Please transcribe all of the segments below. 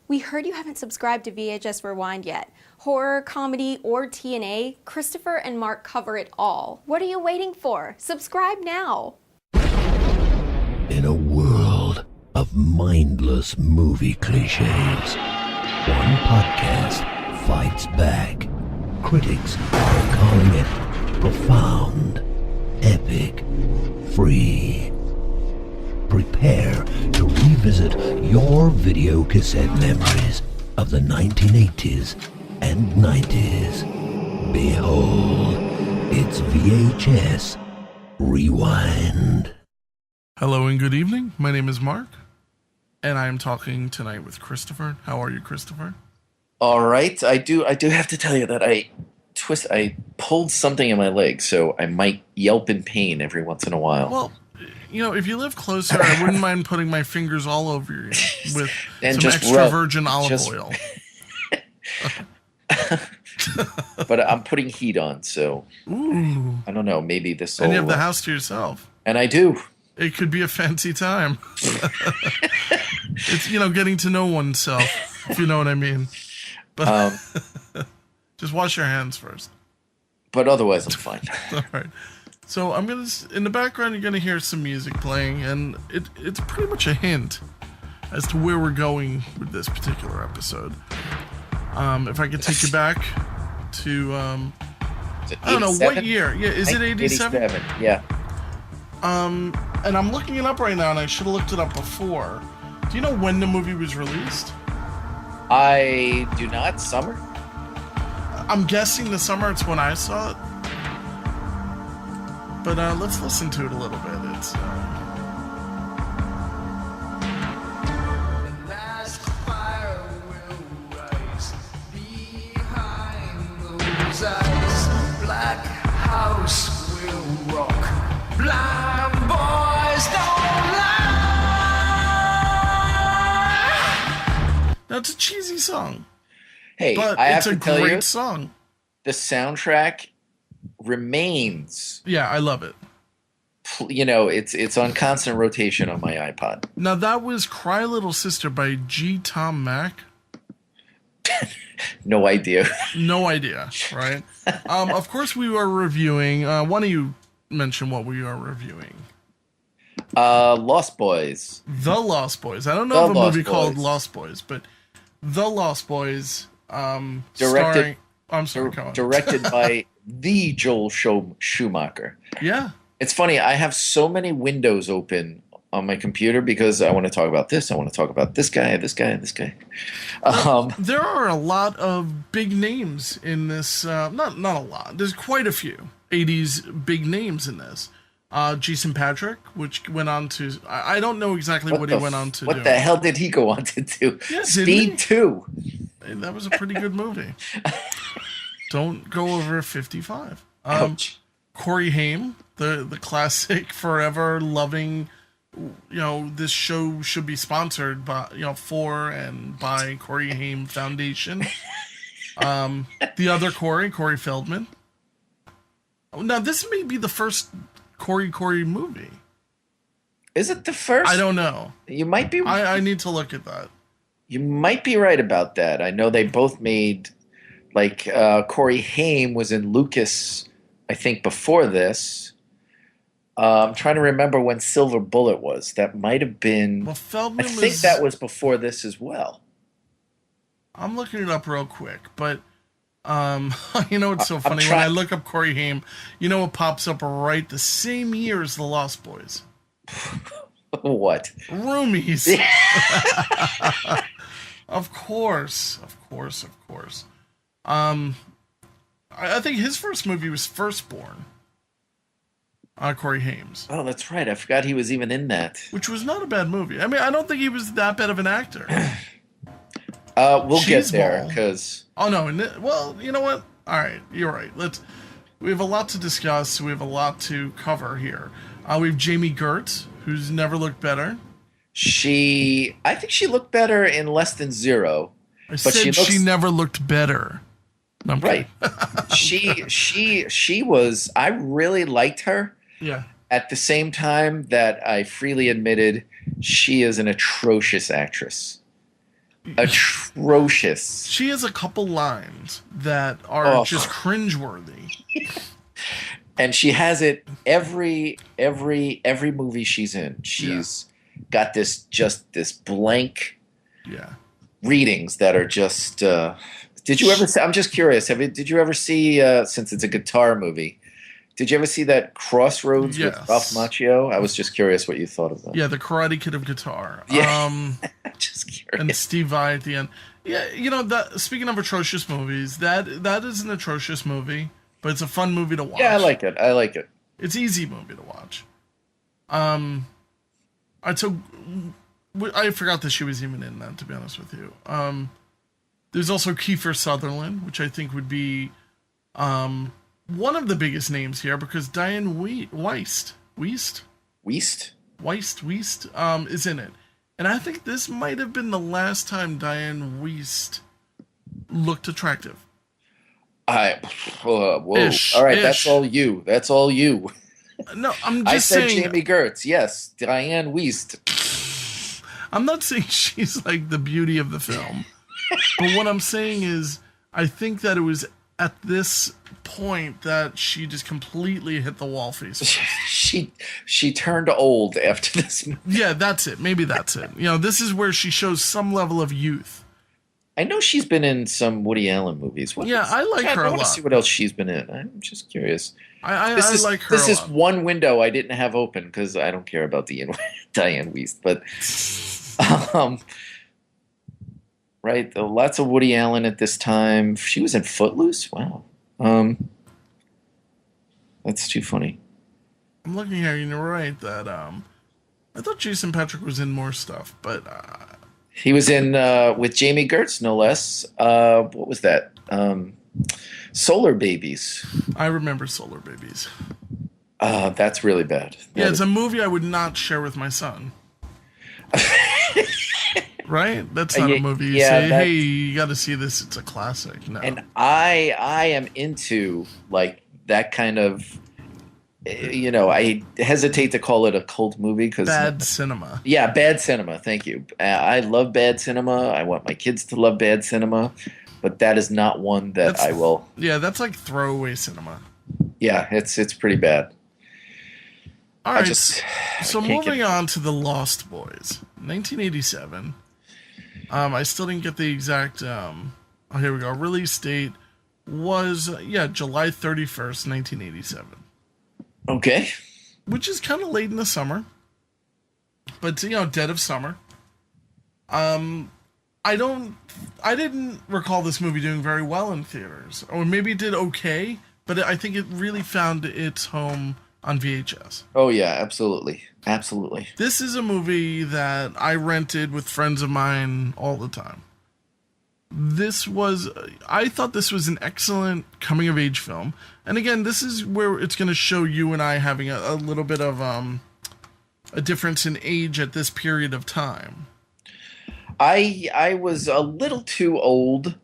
We heard you haven't subscribed to VHS Rewind yet. Horror, comedy, or TNA, Christopher and Mark cover it all. What are you waiting for? Subscribe now! In a world of mindless movie cliches, one podcast fights back. Critics are calling it profound, epic, free. Prepare to revisit your video cassette memories of the 1980s and 90s. Behold, it's VHS Rewind. Hello and good evening. My name is Mark, and I am talking tonight with Christopher. How are you, Christopher? All right. I do have to tell you that I pulled something in my leg, so I might yelp in pain every once in a while. Well, you know, if you live closer, I wouldn't mind putting my fingers all over you with and some just extra rub. virgin olive oil. But I'm putting heat on, so Ooh. I don't know. Maybe this will... And you have the house to yourself. And I do. It could be a fancy time. It's, getting to know oneself, if you know what I mean. But just wash your hands first. But otherwise, I'm fine. All right. So I'm going to, in the background, you're going to hear some music playing, and it's pretty much a hint as to where we're going with this particular episode. If I could take you back to, I don't know, what year? Yeah, is it 87? 87, yeah. And I'm looking it up right now, and I should have looked it up before. Do you know when the movie was released? I do not. Summer? I'm guessing the summer. It's when I saw it. But let's listen to it a little bit. It's The last fire will rise behind those eyes. Black house will rock. Blind boys don't lie. Now, it's a cheesy song, Hey, but I have it's a to tell great you, song. the soundtrack remains... Yeah, I love it. It's on constant rotation on my iPod. Now, that was Cry Little Sister by G. Tom Mack. No idea. No idea, right? Of course, we were reviewing. Why don't you mention what we are reviewing? Lost Boys. The Lost Boys. I don't know of a Lost movie called Boys. Lost Boys, but The Lost Boys. Directed- I'm sorry, come on. Directed by the Joel Schumacher. Yeah. It's funny, I have so many windows open on my computer because I want to talk about this, I want to talk about this guy, this guy, this guy. There are a lot of big names in this. Not a lot. There's quite a few 80s big names in this. Jason Patric, which went on to... I don't know exactly what he went on to do. What the hell did he go on to do? Yeah, Speed 2. That was a pretty good movie. Don't go over 55. Ouch. Corey Haim, the classic forever loving, this show should be sponsored by, for and by Corey Haim Foundation. The other Corey Feldman. Now, this may be the first Corey movie. Is it the first? I don't know. You might be... I need to look at that. You might be right about that. I know they both made... Corey Haim was in Lucas, I think, before this. I'm trying to remember when Silver Bullet was. That might have been... Well, Feldman I think that was before this as well. I'm looking it up real quick, but it's so funny. When I look up Corey Haim, what pops up right the same year as The Lost Boys? What? Roomies. Of course. I think his first movie was Firstborn. Corey Haim's. Oh, that's right. I forgot he was even in that. Which was not a bad movie. I mean, I don't think he was that bad of an actor. We'll get there, because... Oh, no. Well, you know what? All right. You're right. We have a lot to discuss. We have a lot to cover here. We have Jamie Gertz, who's never looked better. I think she looked better in Less Than Zero. She never looked better. No, I'm right. She was... I really liked her. Yeah. At the same time that I freely admitted she is an atrocious actress. atrocious. She has a couple lines that are just cringeworthy. And she has it every movie she's in. She's got this blank readings that are just. Did you ever see? I'm just curious. Did you ever see? Since it's a guitar movie, did you ever see that Crossroads with Ralph Macchio? I was just curious what you thought of that. Yeah, the Karate Kid of guitar. Yeah. Just curious. And Steve Vai at the end. Yeah, you know that. Speaking of atrocious movies, that is an atrocious movie. But it's a fun movie to watch. Yeah, I like it. It's easy movie to watch. I forgot that she was even in that, to be honest with you. There's also Kiefer Sutherland, which I think would be one of the biggest names here because Diane Wiest is in it. And I think this might have been the last time Diane Wiest looked attractive. Whoa. Ish, all right, ish. That's all you. No, I'm just saying. I said Jamie Gertz. Yes, Diane Wiest. I'm not saying she's like the beauty of the film. But what I'm saying is, I think that it was at this point that she just completely hit the wall face first. She turned old after this movie. Yeah, that's it. Maybe that's it. You know, this is where she shows some level of youth. I know she's been in some Woody Allen movies. I like her a lot. I want to see what else she's been in. I'm just curious. I like her. This is one window I didn't have open because I don't care about the Diane Wiest. But right, lots of Woody Allen at this time. She was in Footloose. Wow, that's too funny. I'm looking here, and you're right that I thought Jason Patric was in more stuff, but he was in with Jamie Gertz, no less. What was that? Solar Babies. I remember Solar Babies. That's really bad. Yeah, it's a movie I would not share with my son. Right? That's not a movie you say, hey, you got to see this. It's a classic. No. And I am into like that kind of. You know, I hesitate to call it a cult movie because bad cinema. Yeah, bad cinema. Thank you. I love bad cinema. I want my kids to love bad cinema, but that is not one that I will. Yeah, that's like throwaway cinema. Yeah, it's pretty bad. All right. So moving on to The Lost Boys, 1987. I still didn't get the exact. Oh, here we go. Release date was July 31st, 1987. Okay. Which is kind of late in the summer. But, dead of summer. I didn't recall this movie doing very well in theaters. Or maybe it did okay, but I think it really found its home on VHS. Oh, yeah, absolutely. Absolutely. This is a movie that I rented with friends of mine all the time. I thought this was an excellent coming-of-age film. And again, this is where it's going to show you and I having a little bit of a difference in age at this period of time. I was a little too old,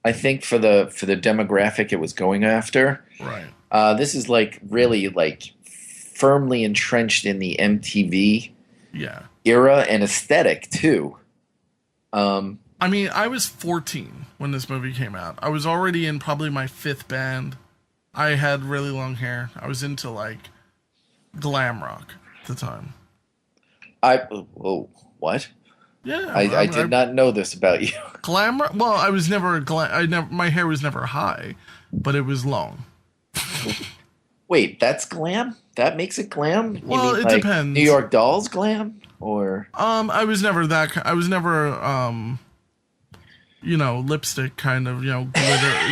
I think, for the demographic it was going after. Right. This is like really like firmly entrenched in the MTV era and aesthetic too. I mean, I was 14 when this movie came out. I was already in probably my 5th band. I had really long hair. I was into like glam rock at the time. What? Yeah, I did not know this about you. Glam rock? Well, I was never my hair was never high, but it was long. Wait, that's glam? That makes it glam? Well, it depends. New York Dolls glam or I was never lipstick kind of,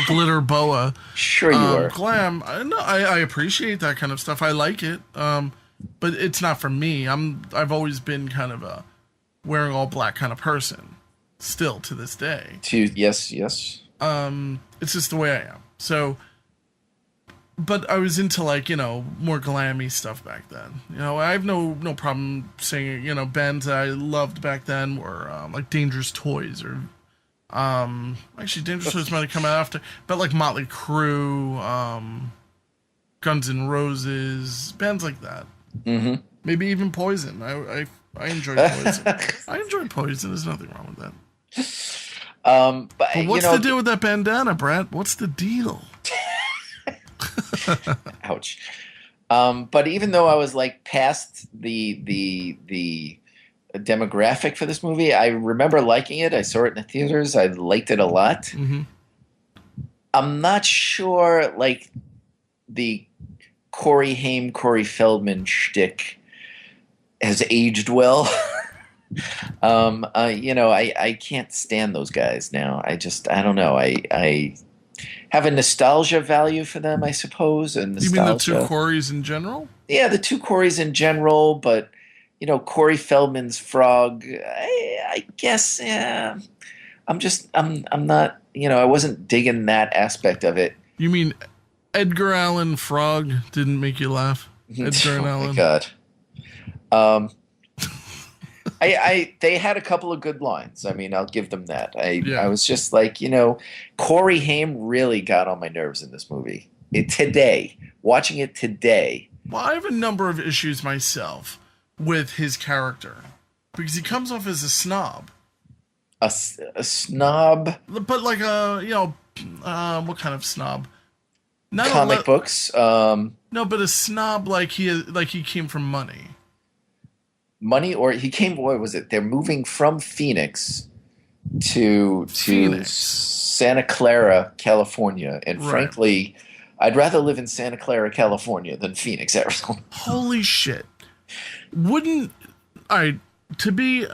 glitter boa. Sure you are. Glam. No, I appreciate that kind of stuff. I like it. But it's not for me. I've always been kind of a wearing all black kind of person. Still to this day. Yes. It's just the way I am. So, but I was into more glammy stuff back then. I have no problem saying, bands that I loved back then were like Dangerous Toys or actually Dangerous Toys might have come out after, but like Motley Crue, Guns N' Roses, bands like that. Mm-hmm. Maybe even Poison. I enjoyed Poison. I enjoyed Poison. There's nothing wrong with that. But what's the deal with that bandana, Brad? What's the deal? Ouch. But even though I was like past the demographic for this movie, I remember liking it. I saw it in the theaters. I liked it a lot. Mm-hmm. I'm not sure, like, the Corey Haim, Corey Feldman shtick has aged well. I can't stand those guys now. I don't know. I have a nostalgia value for them, I suppose. You mean the two Coreys in general? Yeah, the two Coreys in general, but Corey Feldman's frog, I guess, yeah. I'm not, I wasn't digging that aspect of it. You mean Edgar Allan Frog didn't make you laugh? Edgar Oh Allan. my God. They had a couple of good lines. I mean, I'll give them that. I was just like, Corey Haim really got on my nerves in this movie. Watching it today. Well, I have a number of issues myself with his character because he comes off as a snob. A snob? But like what kind of snob? Not comic books. No, but a snob like he came from money. Money, or he came. What was it? They're moving from Phoenix to Santa Clara, California, and frankly, I'd rather live in Santa Clara, California, than Phoenix, Arizona. Holy shit! Wouldn't to be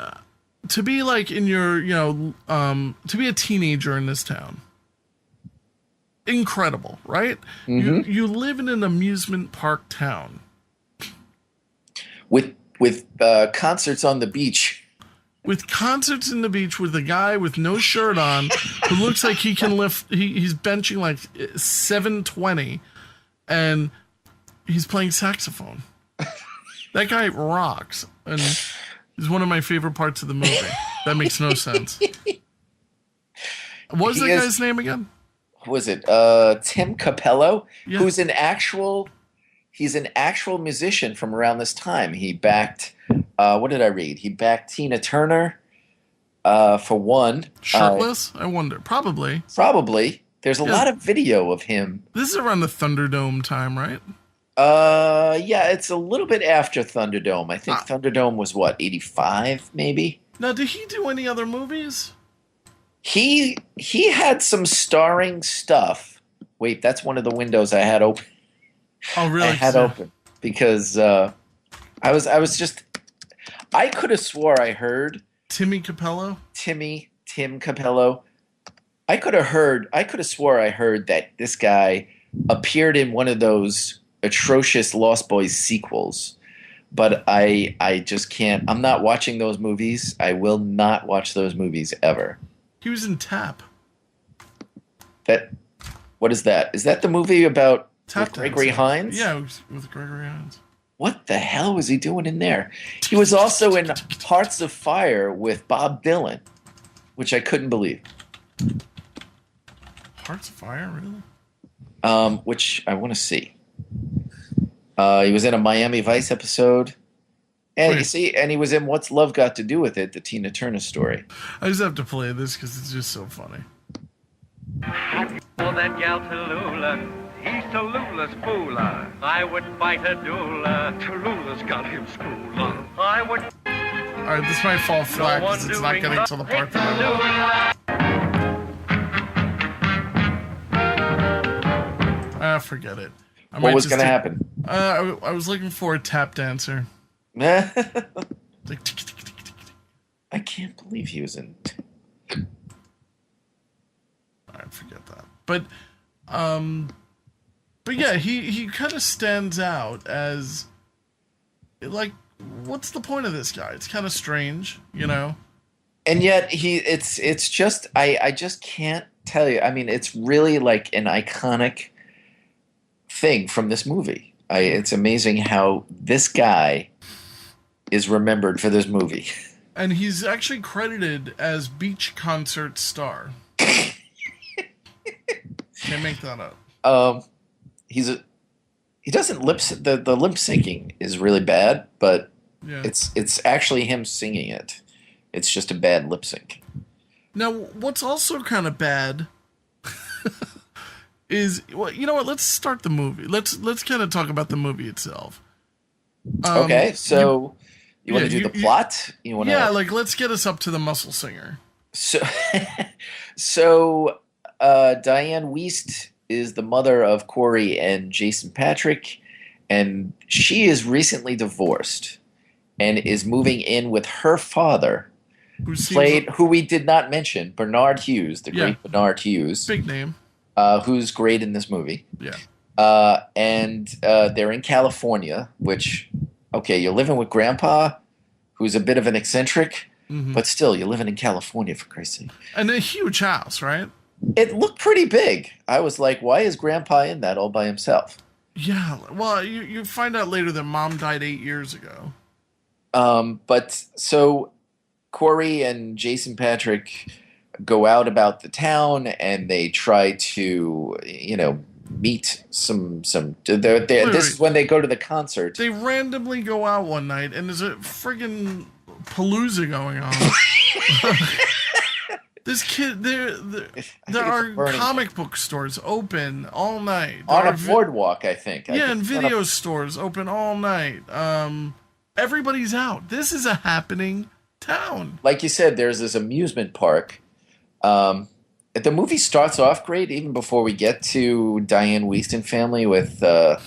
like in your to be a teenager in this town? Incredible, right? Mm-hmm. You live in an amusement park town with concerts on the beach. With concerts in the beach with a guy with no shirt on who looks like he can lift. He's benching like 720, and he's playing saxophone. That guy rocks, and he's one of my favorite parts of the movie. That makes no sense. What was that guy's name again? Was it Tim Capello? Yeah. Who's he's an actual musician from around this time. He backed, what did I read? He backed Tina Turner, for one. Shirtless? I wonder. Probably. There's a lot of video of him. This is around the Thunderdome time, right? Yeah, it's a little bit after Thunderdome. I think Thunderdome was, 85, maybe? Now, did he do any other movies? He had some starring stuff. Wait, that's one of the windows I had open. Oh, really? I had open because I could have swore I heard Tim Capello. I could have swore I heard that this guy appeared in one of those atrocious Lost Boys sequels, but I just can't. I'm not watching those movies. I will not watch those movies ever. He was in Tap. What is that? Is that the movie about Tap with Gregory Hines? Yeah, it was with Gregory Hines. What the hell was he doing in there? He was also in Hearts of Fire with Bob Dylan, which I couldn't believe. Hearts of Fire, really? Which I want to see. He was in a Miami Vice episode. And and he was in What's Love Got to Do with It, the Tina Turner story. I just have to play this because it's just so funny. For that gal Tallulah, he's Tallulah's fooler. I would fight a duel. Tallulah's got him schooler. I would. Alright, this might fall flat because it's not getting to the part that I want. Forget it. What was going to happen? I was looking for a tap dancer. I Like, can't believe he was in. I forget that. But yeah, he kind of stands out as like, what's the point of this guy? It's kind of strange, And yet it's just I just can't tell you. I mean, it's really like an iconic thing from this movie. It's amazing how this guy is remembered for this movie. And he's actually credited as beach concert star. Can't make that up. He doesn't the lip syncing is really bad, but it's actually him singing it. It's just a bad lip sync. Now, what's also kind of bad is, well, you know what? Let's start the movie. Let's kind of talk about the movie itself. Okay, so you want to do the plot? You want Yeah, like let's get us up to the Muscle Singer. So, so Diane Wiest is the mother of Corey and Jason Patric, and she is recently divorced and is moving in with her father, who we did not mention, Bernard Hughes, the great Bernard Hughes. Big name. Who's great in this movie. Yeah. And they're in California, which, okay, you're living with Grandpa, who's a bit of an eccentric, but still, you're living in California, for Christ's sake. And a huge house, right? It looked pretty big. I was like, why is Grandpa in that all by himself? Yeah, well, you find out later that Mom died 8 years ago. But so Corey and Jason Patric go out about the town, and they try to, meet some. This is when they go to the concert. They randomly go out one night, and there's a friggin' palooza going on. This kid, there are comic book stores open all night. On a boardwalk, I think. Yeah, and video stores open all night. Everybody's out. This is a happening town. Like you said, there's this amusement park. The movie starts off great, even before we get to Diane Wiest and family, with a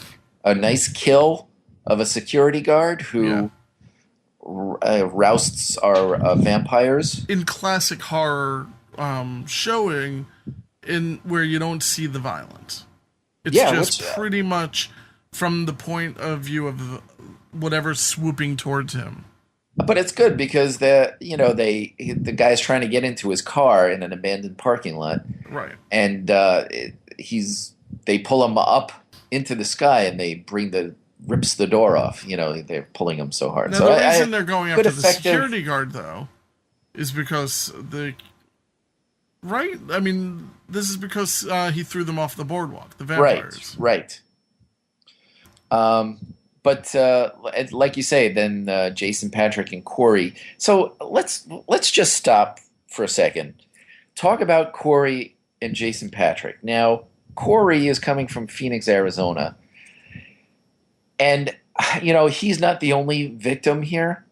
nice kill of a security guard who rousts our vampires. In classic horror showing, in where you don't see the violence. It's just pretty much from the point of view of whatever's swooping towards him. But it's good because the guy's trying to get into his car in an abandoned parking lot, right? And they pull him up into the sky, and they rips the door off. They're pulling him so hard. Now, so the reason they're going after the security guard, though, is because right? I mean, this is because he threw them off the boardwalk. The vampires, right? But like you say, then Jason Patric and Corey. So let's just stop for a second. Talk about Corey and Jason Patric. Now, Corey is coming from Phoenix, Arizona. And, he's not the only victim here.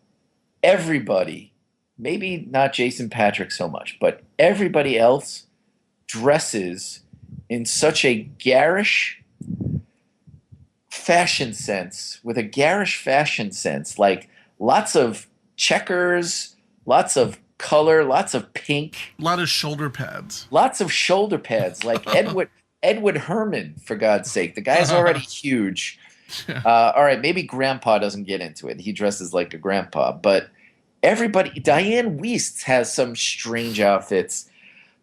Everybody, maybe not Jason Patric so much, but everybody else dresses in such a garish fashion sense, like lots of checkers, lots of color, lots of pink, a lot of shoulder pads, like Edward Herman, for God's sake. The guy's already huge. All right, maybe Grandpa doesn't get into it. He dresses like a grandpa, but everybody, Diane Wiest has some strange outfits,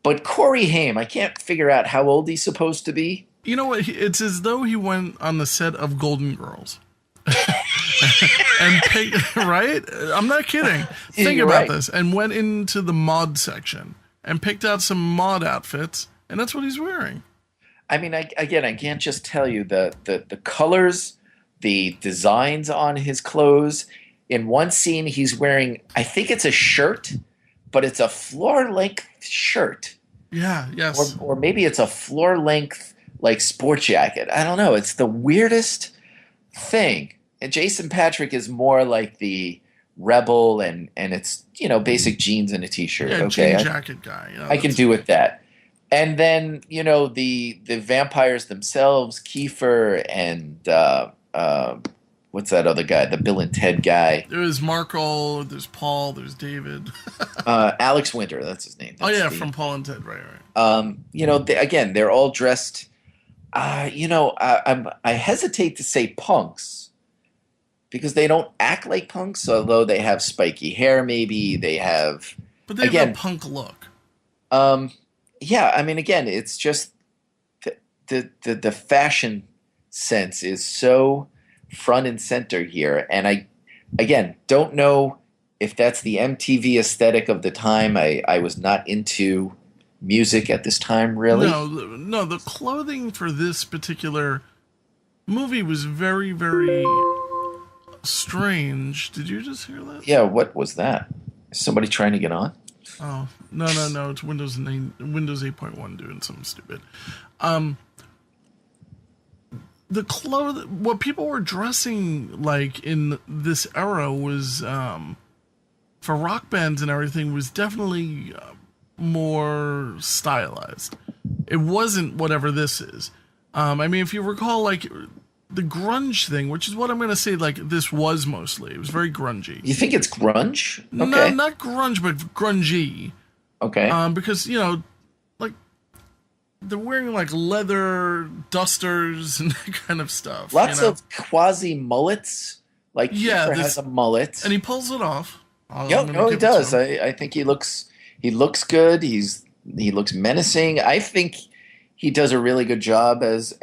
but Corey Haim, I can't figure out how old he's supposed to be. You know what? It's as though he went on the set of Golden Girls. And picked, right? I'm not kidding. Think about this. And went into the mod section and picked out some mod outfits, and that's what he's wearing. I mean, I can't just tell you the colors, the designs on his clothes. In one scene, he's wearing, I think it's a shirt, but it's a floor-length shirt. Yeah, yes. Or maybe it's a floor-length like sport jacket. I don't know. It's the weirdest thing. And Jason Patric is more like the rebel, and it's basic jeans and a t-shirt. Yeah, okay, jean jacket guy. I can do with that. And then the vampires themselves, Kiefer and what's that other guy? The Bill and Ted guy. There's Markle. There's Paul. There's David. Alex Winter. That's his name. That's from Paul and Ted. Right. They're all dressed. I hesitate to say punks because they don't act like punks, although they have spiky hair. Maybe they have, but they have a punk look. Yeah, I mean, again, it's just the fashion sense is so front and center here, and I don't know if that's the MTV aesthetic of the time. I was not into music at this time, really. No, the clothing for this particular movie was very, very strange. Did you just hear that? Yeah, what was that? Is somebody trying to get on? Oh, no. It's Windows 8.1 doing something stupid. What people were dressing like in this era was, for rock bands and everything, was definitely more stylized. It wasn't whatever this is. I mean, if you recall, like, the grunge thing, which is what I'm going to say, like, this was mostly. It was very grungy. You think it's grunge? Okay. No, not grunge, but grungy. Okay. Because, like, they're wearing, like, leather dusters and that kind of stuff. Lots of quasi mullets. Like, Yeah, Kiefer has a mullet. And he pulls it off. Yep, no, he does. I think he looks good. He looks menacing. I think he does a really good job as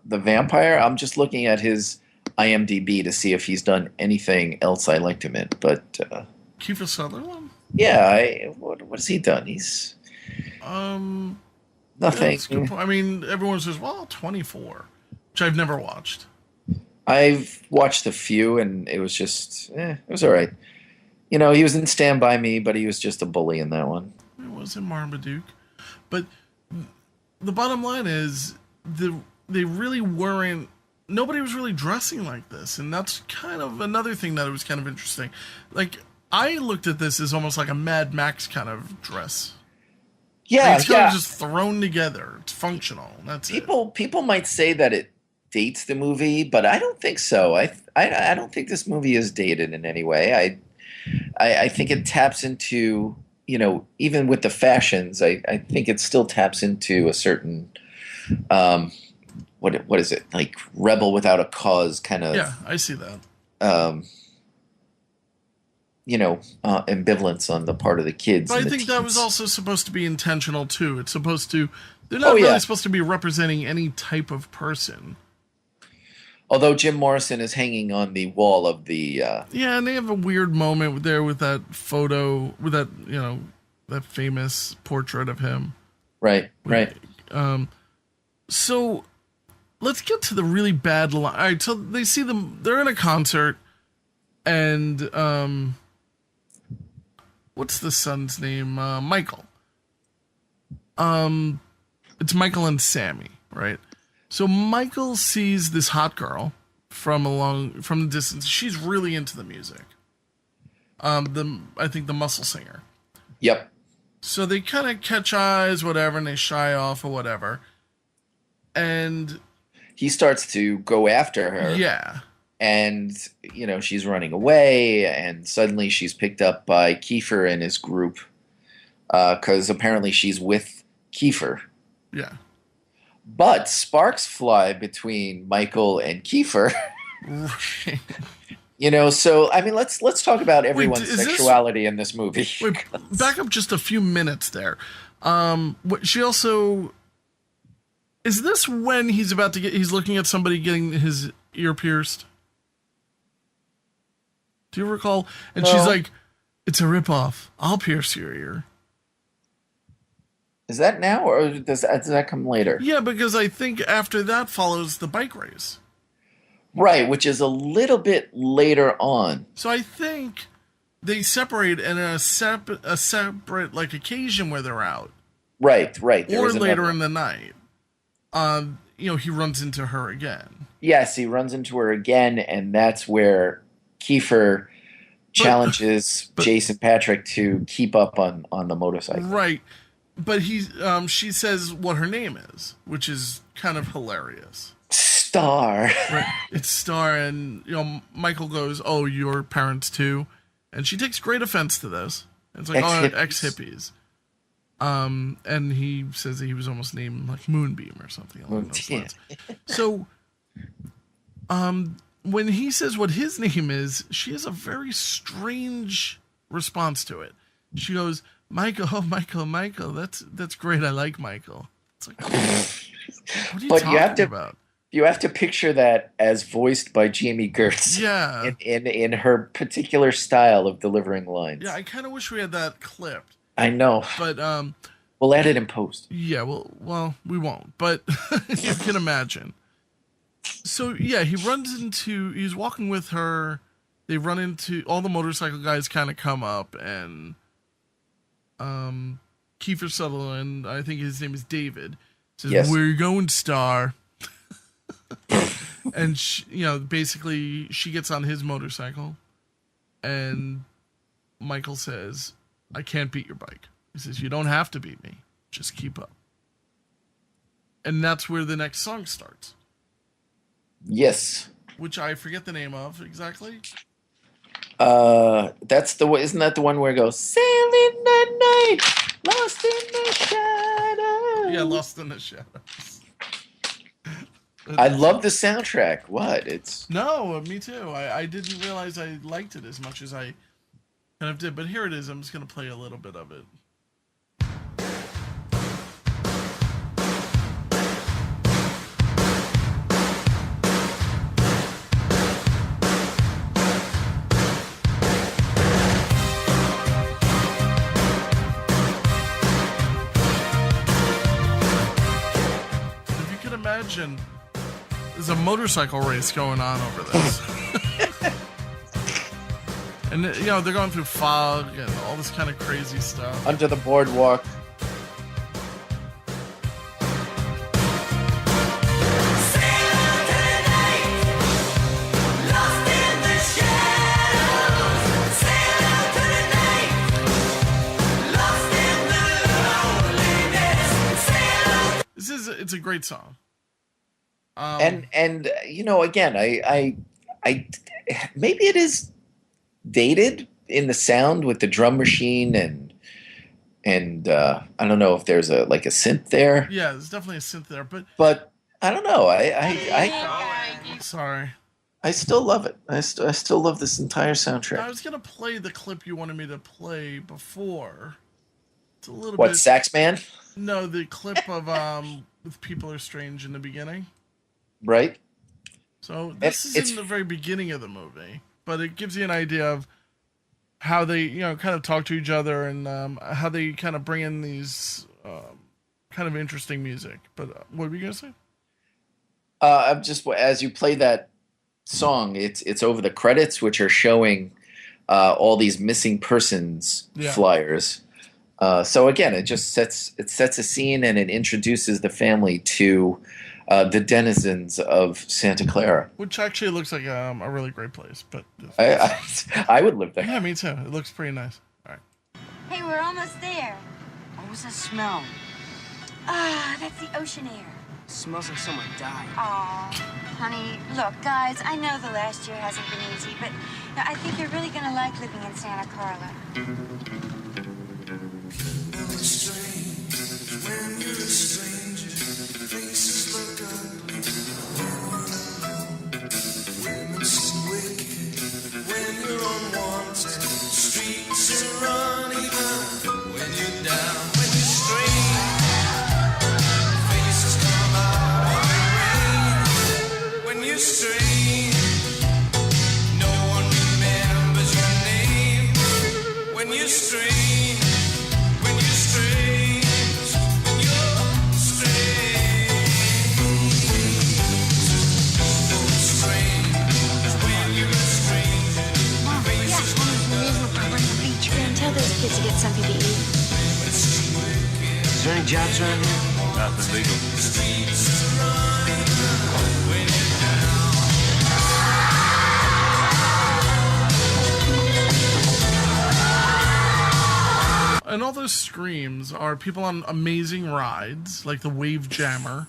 the vampire. I'm just looking at his IMDb to see if he's done anything else I liked him in. But Kiefer Sutherland? yeah, what has he done? He's nothing. That's a good point. I mean, everyone says, well, 24, which I've never watched. I've watched a few, and it was just, it was all right. He was in Stand By Me, but he was just a bully in that one. It was in Marmaduke. But the bottom line is, they really weren't, nobody was really dressing like this. And that's kind of another thing that was kind of interesting. Like, I looked at this as almost like a Mad Max kind of dress. Yeah, like, it's kind of just thrown together. It's functional. That's people might say that it dates the movie, but I don't think so. I don't think this movie is dated in any way. I think it taps into, even with the fashions, I think it still taps into a certain, what is it, like rebel without a cause kind of. Yeah, I see that. Ambivalence on the part of the kids. But I think that was also supposed to be intentional too. It's supposed to, they're not really supposed to be representing any type of person. Although Jim Morrison is hanging on the wall of the... Yeah, and they have a weird moment there with that photo, with that, that famous portrait of him. Right. So, let's get to the really bad line. All right, so they see them, they're in a concert, and, what's the son's name? Michael. It's Michael and Sammy, right? So Michael sees this hot girl from the distance. She's really into the music. I think the Muscle Singer. Yep. So they kind of catch eyes, whatever, and they shy off or whatever. And he starts to go after her. Yeah. And, she's running away, and suddenly she's picked up by Kiefer and his group, because apparently she's with Kiefer. Yeah. But sparks fly between Michael and Kiefer. So I mean, let's talk about everyone's sexuality in this movie. Wait, back up just a few minutes there. She also, is this when he's looking at somebody getting his ear pierced? Do you recall? And No. She's like, "It's a ripoff. I'll pierce your ear." Is that now, or does that come later? Yeah, because I think after that follows the bike race. Right, which is a little bit later on. So I think they separate in a separate like occasion where they're out. Right. There Or was later another. in the night. He runs into her again. Yes, he runs into her again, and that's where Kiefer challenges Jason Patric to keep up on the motorcycle. Right. But she says what her name is, which is kind of hilarious. Star. Right. It's Star, and Michael goes, "Oh, your parents too," and she takes great offense to this. It's like, ex-hippies. And he says that he was almost named like Moonbeam or something along those lines. So, when he says what his name is, she has a very strange response to it. She goes, "Michael, oh, Michael, that's great. I like Michael." It's like, what are you talking about? You have to picture that as voiced by Jamie Gertz. Yeah. In her particular style of delivering lines. Yeah, I kind of wish we had that clipped. I know. But we'll add it in post. Yeah, well, we won't. But you can imagine. So yeah, he's walking with her. They run into all the motorcycle guys. Kind of come up, and Kiefer Sutherland, I think his name is David, says, Yes. "Where you going, star?" And basically she gets on his motorcycle, and Michael says, "I can't beat your bike." He says, "You don't have to beat me. Just keep up." And that's where the next song starts. Yes. Which I forget the name of exactly. That's the one. Isn't that the one where it goes sailing the night, lost in the shadows? Yeah, Lost in the Shadows. I love the soundtrack. What? It's No, me too. I didn't realize I liked it as much as I kind of did. But here it is. I'm just going to play a little bit of it. If you can imagine, there's a motorcycle race going on over this. And, they're going through fog and all this kind of crazy stuff. under the boardwalk. It's a great song. And again, I maybe it is dated in the sound with the drum machine and I don't know if there's a synth there, Yeah, there's definitely a synth there, but I don't know. I sorry. still love it. I still love this entire I soundtrack. was gonna play the clip you wanted me to play before. It's a little What, bit. Sax Man? No, the clip of with People Are Strange in the beginning. Right? So this is in the very beginning of the movie, but it gives you an idea of how they, kind of talk to each other and how they kind of bring in these kind of interesting music. But what were you gonna say? I'm just as you play that song, it's over the credits, which are showing all these missing persons flyers. So again, it sets a scene and it introduces the family to the denizens of Santa Clara. Which actually looks like a really great place. But I would live there. yeah, me too. It looks pretty nice. All right. Hey, we're almost there. What was that smell? Ah, that's the ocean air. It smells like someone died. Aw, honey, look, guys, I know the last year hasn't been easy, but I think you're really gonna like living in Santa Carla. When you're a stranger, faces look ugly. Women seem wicked. When you're unwanted, streets are uneven. When you're down, when you're straight, faces come out of the rain. When you're straight, no one remembers your name. When you're straight. Kids to get something to eat. Is there any jobs around here? Nothing legal. And all those screams are people on amazing rides, like the Wave Jammer.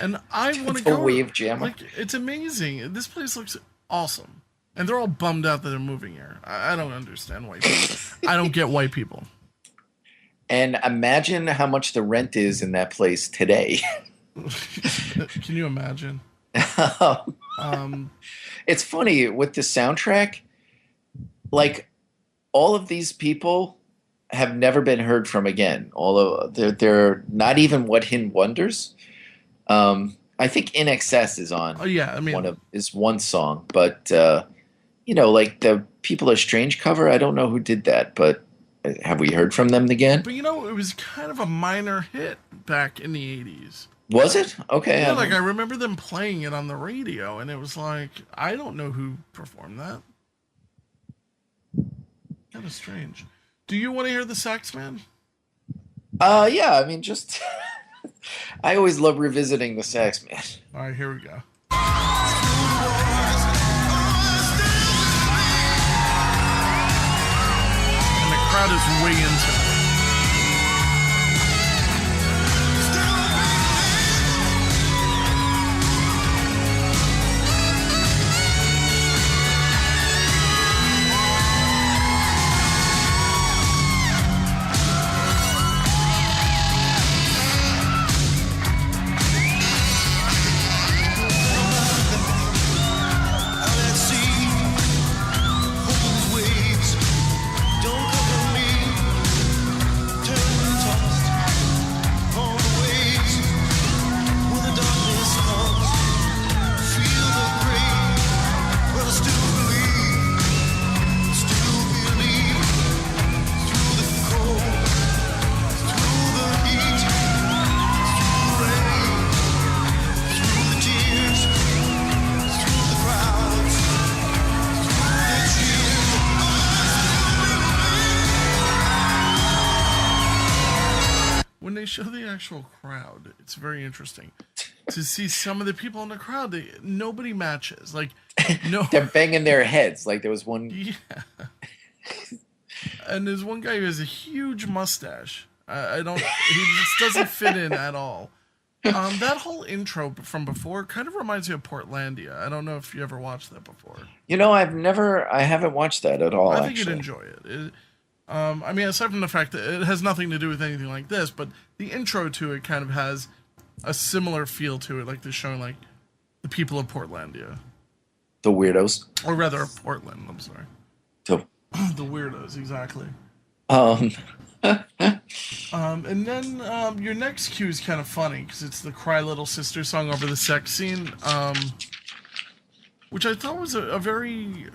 And I want to The go. Wave Jammer? Like, it's amazing. This place looks awesome. And they're all bummed out that they're moving here. I don't understand white people. I don't get white people. And imagine how much the rent is in that place today. Can you imagine? It's funny with the soundtrack, like all of these people have never been heard from again. Although they're not even What Hidden Wonders. I think In Excess is on. Oh yeah, I mean, is one song, but like the People Are Strange cover. I don't know who did that, but have we heard from them again? but it was kind of a minor hit back in the 80s. Was it? Okay. Yeah, I remember them playing it on the radio, and it was like, I don't know who performed that. Kind of strange. Do you want to hear the sax man? Yeah, I mean, just I always love revisiting the sax man. All right, here we go. And the crowd is way into it. When they show the actual crowd, it's very interesting to see some of the people in the crowd. Nobody matches. Like, no, They're banging their heads. Like there was one. yeah. And there's one guy who has a huge mustache. I don't. He just doesn't fit in at all. That whole intro from before kind of reminds me of Portlandia. I don't know if you ever watched that before. You know, I haven't watched that at all. I think actually. you'd enjoy it. I mean, aside from the fact that it has nothing to do with anything like this, but the intro to it kind of has a similar feel to it, like they're showing like the people of Portlandia, The weirdos. or rather Portland. I'm sorry, So, the weirdos, exactly. um, And then your next cue is kind of funny because it's the "Cry Little Sister" song over the sex scene, which I thought was a very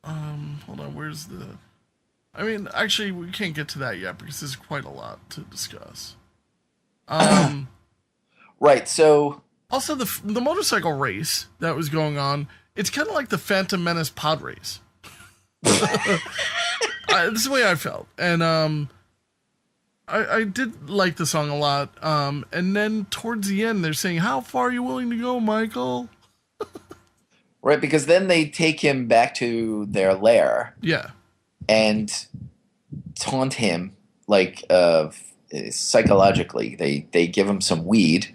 hold on, where's the? I mean, actually, we can't get to that yet because there's quite a lot to discuss. right. So, Also, the motorcycle race that was going on, it's kind of like the Phantom Menace pod race. This is the way I felt. And I did like the song a lot. And then towards the end, they're saying, "How far are you willing to go, Michael?" right, because then they take him back to their lair Yeah. and taunt him, like psychologically. They give him some weed,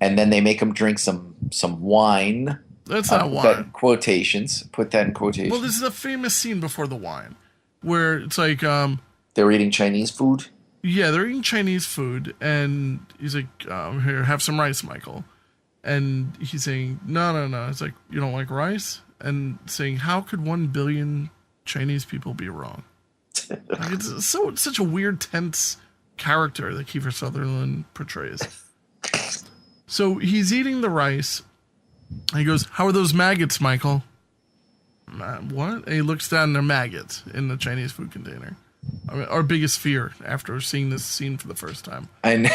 and then they make him drink some wine. That's not Put wine. that in quotations. Put that in quotations. Well, this is a famous scene before the wine where it's like, They're eating Chinese food. yeah, they're eating Chinese food, and he's like, "Here, have some rice, Michael." And he's saying, "No." It's like, "You don't like rice?" And saying, "How could 1 billion Chinese people be wrong?" Like, it's such a weird, tense character that Kiefer Sutherland portrays. So he's eating the rice. And he goes, "How are those maggots, Michael?" What? And he looks down, and they're maggots in the Chinese food container. I mean, our biggest fear after seeing this scene for the first time. And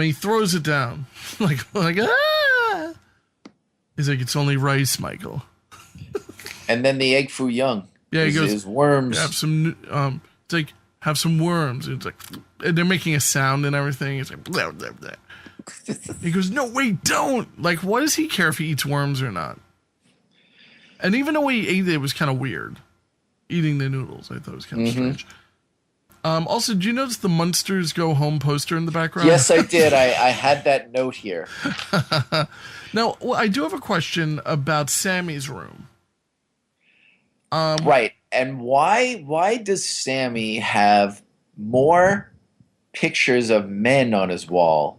He throws it down. like, ah! He's like, "It's only rice, Michael." and then the egg foo young. Yeah, he goes, is worms. "Have some, it's like, have some worms." And it's like, and they're making a sound and everything. It's like, blah, blah, blah. He goes, "No, wait, don't." Like, why does he care if he eats worms or not? And even the way he ate it was kind of weird. Eating the noodles, I thought it was kind of strange. Also, did you notice the Munsters Go Home poster in the background? Yes, I did. I had that note here. Now, well, I do have a question about Sammy's room. Right. And why does Sammy have more pictures of men on his wall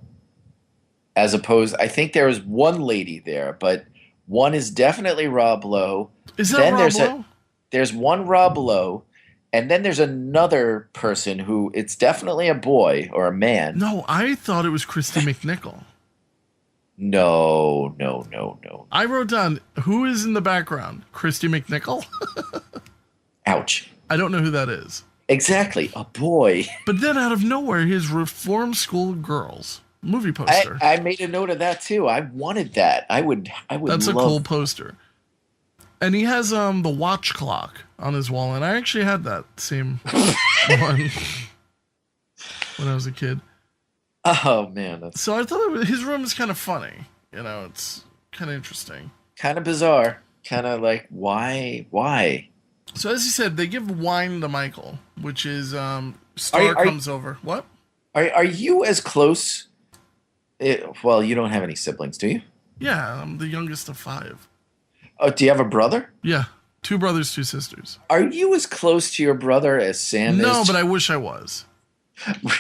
as opposed, I think there was one lady there, but one is definitely Rob Lowe. Is that Rob there's Lowe? There's one Rob Lowe, and then there's another person who it's definitely a boy or a man. No, I thought it was Christy McNichol. No. I wrote down, who is in the background? Christy McNichol? Ouch. I don't know who that is. Exactly, a boy. But then out of nowhere, his Reform School Girls movie poster. I made a note of that too. I wanted that. I would That's a love cool poster. And he has the watch clock on his wall, and I actually had that same one. when I was a kid. Oh man, that's So I thought his room is kind of funny. You know, it's kind of interesting. kind of bizarre. Kind of like, why? So as you said, they give wine to Michael, which is Star comes over. What? Are you as close? Well, you don't have any siblings, do you? Yeah, I'm the youngest of 5. Oh, do you have a brother? Yeah, 2 brothers, 2 sisters. Are you as close to your brother as Sam is? No, but I wish I was.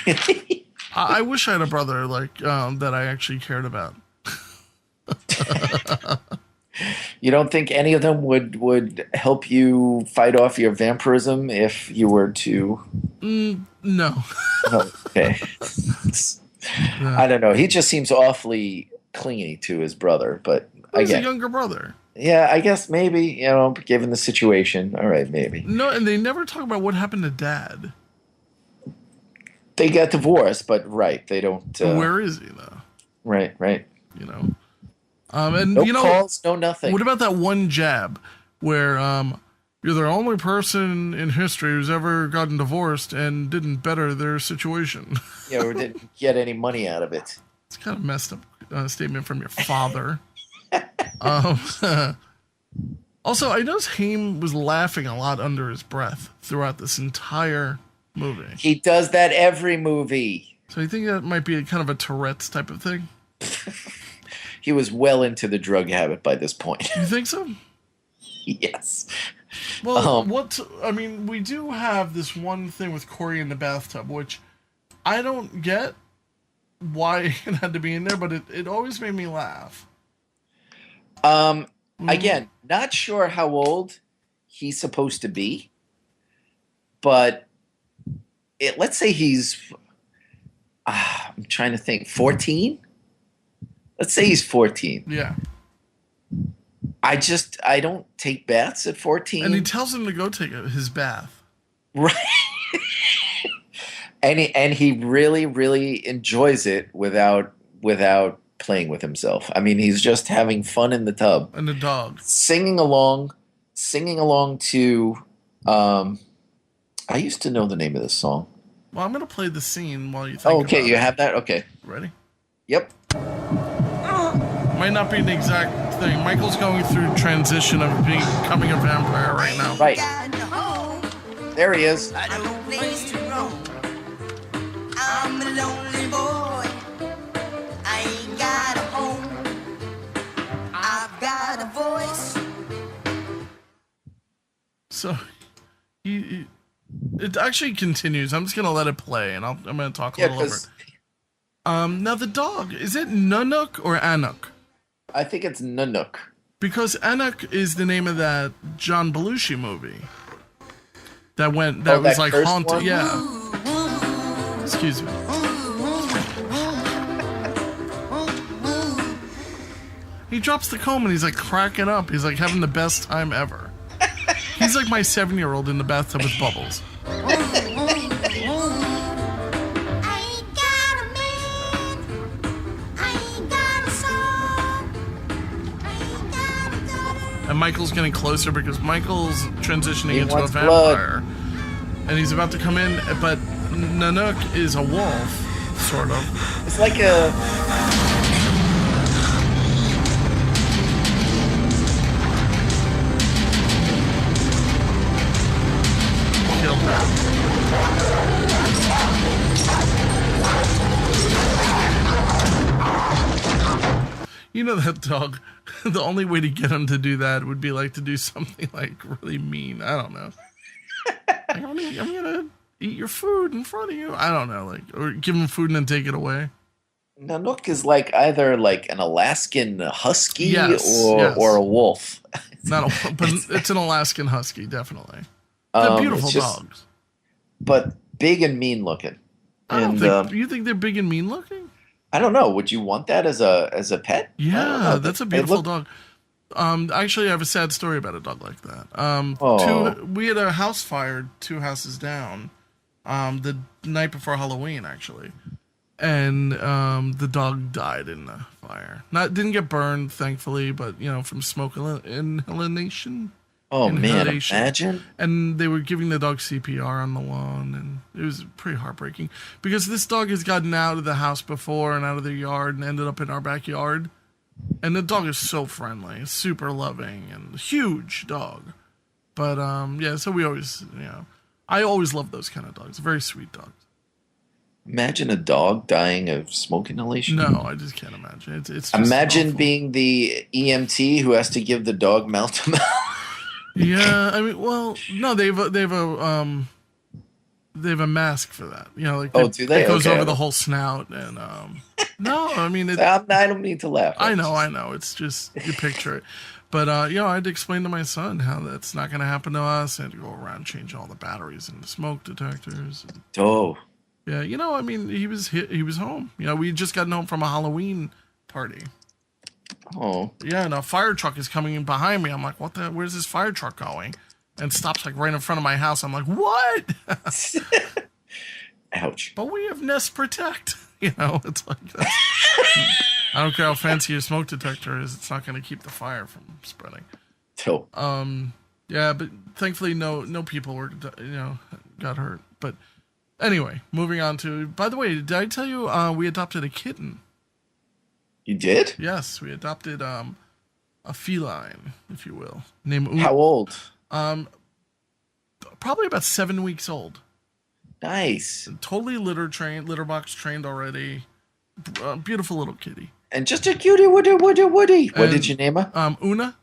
Really? I wish I had a brother like that I actually cared about. You don't think any of them would help you fight off your vampirism if you were to? No. Okay. I don't know. He just seems awfully clingy to his brother, but He's a again, younger brother. yeah, I guess maybe, given the situation, all right, maybe. No, and they never talk about what happened to Dad. They got divorced, but right, they don't. Where is he though? Right. You know. And No you know, calls, no nothing. what about that one jab where you're the only person in history who's ever gotten divorced and didn't better their situation? Yeah, or didn't get any money out of it. It's kind of messed up statement from your father. Also, I noticed Haim was laughing a lot under his breath throughout this entire movie. He does that every movie. So you think that might be a kind of a Tourette's type of thing? He was well into the drug habit by this point. You think so? Yes. Well, we do have this one thing with Corey in the bathtub, which I don't get why it had to be in there, but it always made me laugh. Again, not sure how old he's supposed to be, but let's say he's, I'm trying to think, 14? Let's say he's 14. Yeah. I don't take baths at 14. And he tells him to go take his bath. Right. and he really, really enjoys it without playing with himself. I mean, he's just having fun in the tub. And the dog. Singing along to I used to know the name of this song. Well, I'm going to play the scene while you think Oh, okay, about you it. have that? Okay. Ready? Yep. Might not be an exact thing. Michael's going through transition of becoming a vampire right now. Right. There he is. I'm a lonely boy. I ain't got a home. I've got a voice. So, it actually continues. I'm just going to let it play, and I'm going to talk a little over it. Now, the dog, is it Nanook or Anuk? I think it's Nanook. Because Anuk is the name of that John Belushi movie. That was that like cursed haunted. one? Yeah. Excuse me. He drops the comb and he's like cracking up. He's like having the best time ever. He's like my 7-year-old in the bathtub with bubbles. And Michael's getting closer because Michael's transitioning He into a wants vampire. And he's about to come in, but Nanook is a wolf, sort of. It's like a... Killed him. You know that dog, the only way to get him to do that would be like to do something like really mean. I don't know. Like, I'm gonna eat your food in front of you. I don't know, like, or give him food and then take it away. Nanook is like either like an Alaskan husky Yes. or a wolf. Not a, but it's an Alaskan husky, definitely. They're beautiful it's just- dogs. But big and mean looking. I don't And think, you think they're big and mean looking? I don't know. Would you want that as a pet? I don't Yeah, know. that's a They beautiful look- dog. Actually, I have a sad story about a dog like that. Oh. We had a house fire 2 houses down, the night before Halloween, actually, and the dog died in the fire. Didn't get burned, thankfully, but from smoke inhalation. Oh man, inhalation. imagine. And they were giving the dog CPR on the lawn, and it was pretty heartbreaking because this dog has gotten out of the house before and out of the yard and ended up in our backyard. And the dog is so friendly, super loving, and huge dog. But yeah, so we always, I always love those kind of dogs. Very sweet dogs. Imagine a dog dying of smoke inhalation. No, I just can't imagine. It's just Imagine awful. being the EMT who has to give the dog mouth to mouth. Yeah, I mean, well, no, they have a mask for that. Like Do they? It goes Okay. over the whole snout, and no, I mean, I don't need to laugh. I know. It's just you picture it, but I had to explain to my son how that's not going to happen to us. I had to go around change all the batteries and the smoke detectors. Oh, Yeah, I mean, he was home. We had just gotten home from a Halloween party. oh. Yeah, and a fire truck is coming in behind me. I'm like, what the? Where's this fire truck going? And stops like right in front of my house. I'm like, what? Ouch. But we have Nest Protect. It's like that's, I don't care how fancy your smoke detector is. It's not going to keep the fire from spreading. Oh. Yeah, but thankfully no people were got hurt. But anyway, moving on to. By the way, did I tell you we adopted a kitten? You did? Yes, we adopted a feline, if you will, named Una. How old? Probably about 7 weeks old. Nice. Totally litter box trained already. Beautiful little kitty. And just a cutie, woody. What did you name her? Una,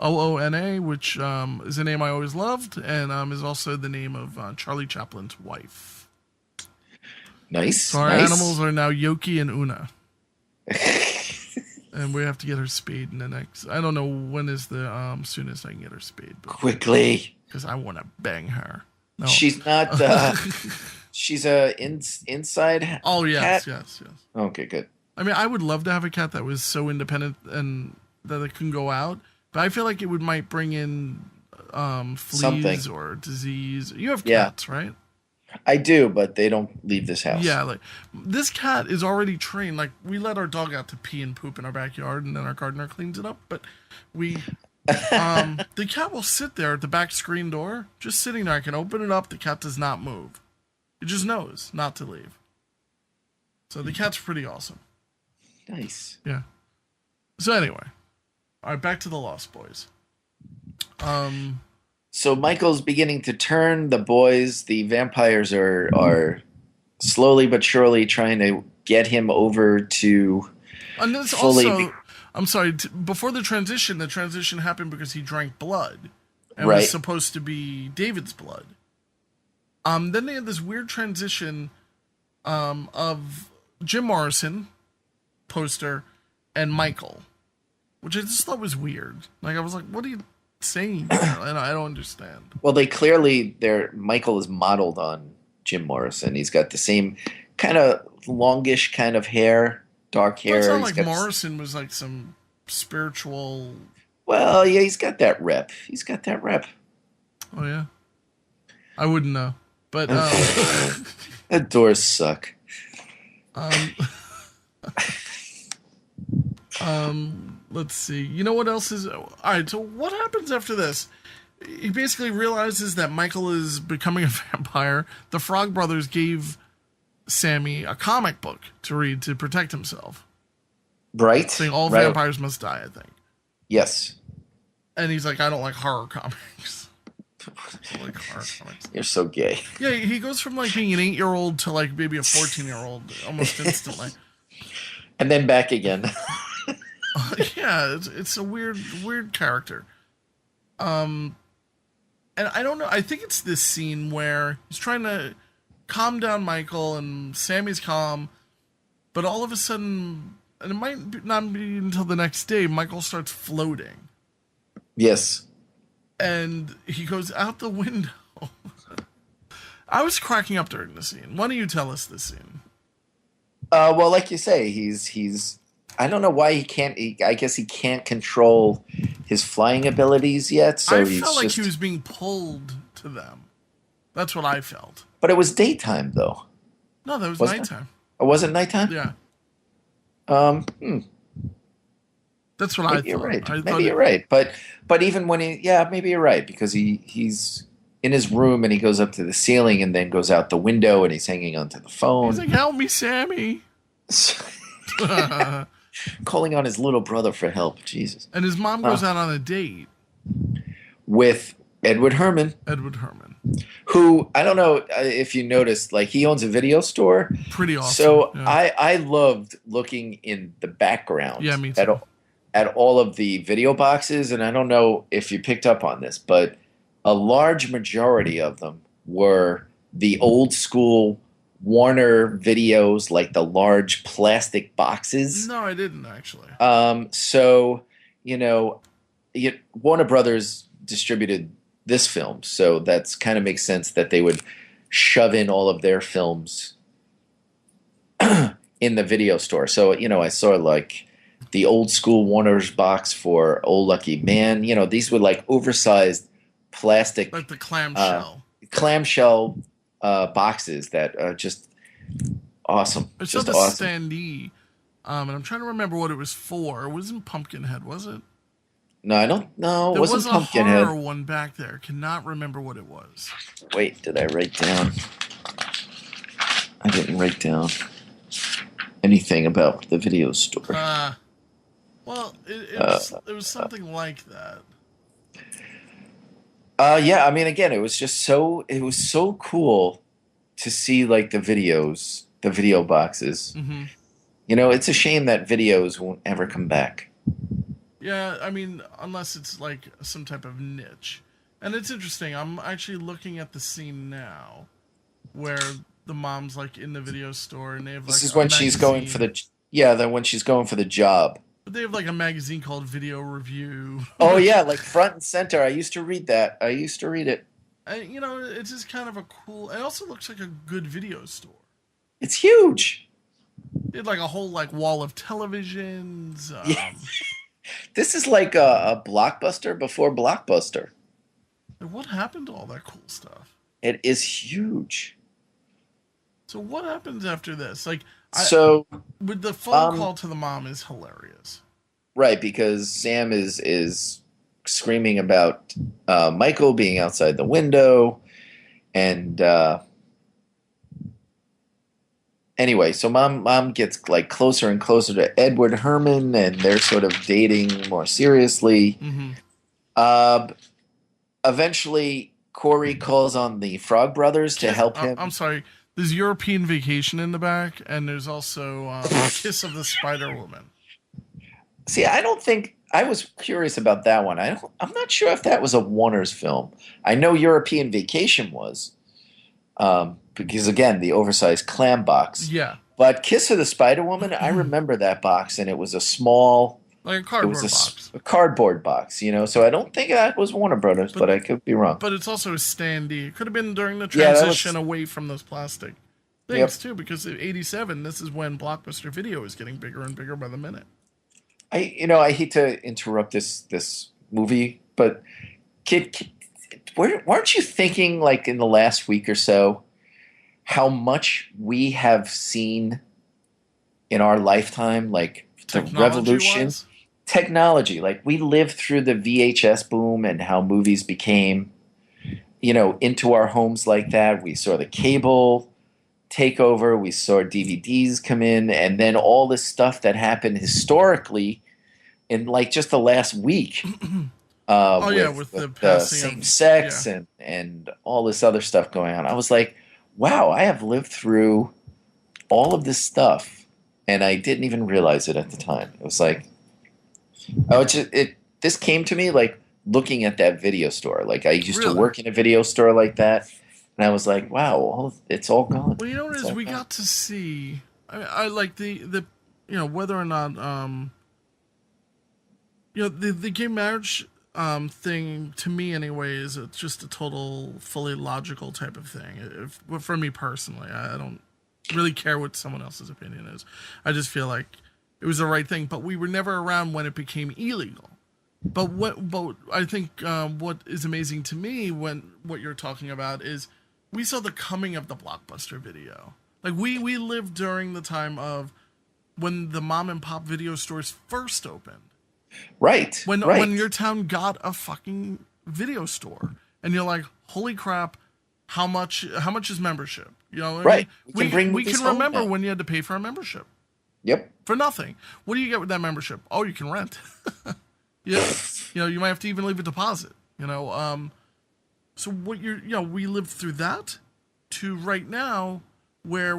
Oona, which is a name I always loved, and is also the name of Charlie Chaplin's wife. Nice. So our nice. animals are now Yoki and Una. And we have to get her spayed in the next. I don't know when is the soonest I can get her spayed, but Quickly. because I want to bang her. No. She's not. She's a inside. Oh yes, cat? yes. Okay, good. I mean, I would love to have a cat that was so independent and that it can go out, but I feel like it might bring in fleas Something. or disease. You have Yeah. cats, right? I do, but they don't leave this house. Yeah, like this cat is already trained. Like we let our dog out to pee and poop in our backyard, and then our gardener cleans it up. But we, the cat will sit there at the back screen door, just sitting there. I can open it up. The cat does not move. It just knows not to leave. So the cat's pretty awesome. Nice. Yeah. So anyway, all right, back to the Lost Boys. So Michael's beginning to turn. The boys, the vampires, are slowly but surely trying to get him over to And this fully. also, I'm sorry, before the transition happened because he drank blood. And Right. was supposed to be David's blood. Then they had this weird transition of Jim Morrison poster and Michael, which I just thought was weird. Like, I was like, what are you saying here? And I don't understand. Well, Michael is modeled on Jim Morrison. He's got the same kind of longish kind of hair, dark hair. Well, it's not He's like got- Morrison was like some spiritual. Well, yeah, he's got that rep. Oh, yeah. I wouldn't know. But That doors suck. let's see. You know what else is... All right, so what happens after this? He basically realizes that Michael is becoming a vampire. The Frog Brothers gave Sammy a comic book to read to protect himself, Right? saying all Right. vampires must die, I think. Yes. And he's like, I don't like horror comics. I don't like horror comics. You're so gay. Yeah, he goes from like being an 8-year-old to like maybe a 14-year-old almost instantly. And then back again. Yeah, it's a weird character. And I don't know. I think it's this scene where he's trying to calm down Michael, and Sammy's calm, but all of a sudden, and it might not be until the next day, Michael starts floating, Yes. and he goes out the window. I was cracking up during the scene. Why don't you tell us this scene? Well, like you say, he's. I don't know why he can't. I guess he can't control his flying abilities yet. So I he's felt like just. he was being pulled to them. That's what I felt. But it was daytime, though. No, that was Wasn't it? nighttime. Or was it nighttime? Yeah. That's what I Maybe you're thought. right. I thought Maybe you're right. But even when maybe you're right, because he's in his room and he goes up to the ceiling and then goes out the window and he's hanging onto the phone. He's like, "Help me, Sammy!" Calling on his little brother for help. Jesus. And his mom goes out on a date with Edward Herrmann. Edward Herrmann, who I don't know if you noticed, like he owns a video store. Pretty awesome. So yeah. I loved looking in the background. Yeah, me too. At all of the video boxes, and I don't know if you picked up on this, but a large majority of them were the old school Warner videos, like the large plastic boxes. No, I didn't actually. So Warner Brothers distributed this film, so that's kind of makes sense that they would shove in all of their films in the video store. So I saw like the old school Warner's box for Old Lucky Man. These were like oversized plastic, like the clamshell boxes that are just awesome. It's just just a awesome. standee, and I'm trying to remember what it was for. It wasn't Pumpkinhead, was it? No, I don't know. It wasn't was Pumpkinhead. a horror one back there. Cannot remember what it was. Wait, did I write down? I didn't write down anything about the video store. Well, it was something like that. Yeah, I mean, again, it was so cool to see like the video boxes. Mm-hmm. It's a shame that videos won't ever come back. Yeah, I mean, unless it's like some type of niche. And it's interesting. I'm actually looking at the scene now where the mom's like in the video store and they have like This is when she's going for when she's going for the job. But they have like a magazine called Video Review. Oh yeah, like front and center. I used to read that. I used to read it. And, it's just kind of a cool. It also looks like a good video store. It's huge. They had like a whole like wall of televisions. Yeah. This is like a Blockbuster before Blockbuster. What happened to all that cool stuff? It is huge. So what happens after this? Like, with the phone call to the mom is hilarious. Right, because Sam is screaming about Michael being outside the window, and anyway, so mom gets like closer and closer to Edward Herrmann, and they're sort of dating more seriously. Mm-hmm. Eventually, Corey calls on the Frog Brothers to help him. I'm sorry. There's European Vacation in the back, and there's also Kiss of the Spider Woman. See, I was curious about that one. I'm not sure if that was a Warner's film. I know European Vacation was, because again, the oversized clam box. Yeah. But Kiss of the Spider Woman, I remember that box, and it was a small, like a cardboard box. A cardboard box, So I don't think that was Warner Brothers, but I could be wrong. But it's also a standee. It could have been during the transition away from those plastic things too, because in '87, this is when Blockbuster Video is getting bigger and bigger by the minute. I hate to interrupt this movie, but kid, weren't you thinking like in the last week or so how much we have seen in our lifetime, like the revolution, technology? Like we lived through the VHS boom and how movies became, into our homes like that. We saw the cable takeover. We saw DVDs come in, and then all this stuff that happened historically in like just the last week. With the passing same sex and all this other stuff going on. I was like, wow, I have lived through all of this stuff, and I didn't even realize it at the time. It was like, this came to me like looking at that video store. Like I used to work in a video store like that. And I was like, wow, it's all gone. Well, you know what it is? We got to see. I like the whether or not the gay marriage thing to me anyway is just a total fully logical type of thing. For me personally, I don't really care what someone else's opinion is. I just feel like it was the right thing. But we were never around when it became illegal. But I think what is amazing to me when what you're talking about is we saw the coming of the Blockbuster Video. Like we lived during the time of when the mom and pop video stores first opened. Right. When your town got a fucking video store, and you're like, holy crap, how much is membership? You know, Right. We bring can movies home remember now. when you had to pay for a membership Yep. for nothing. What do you get with that membership? Oh, you can rent. Yeah, you know, you might have to even leave a deposit. You know, so we lived through that to right now, where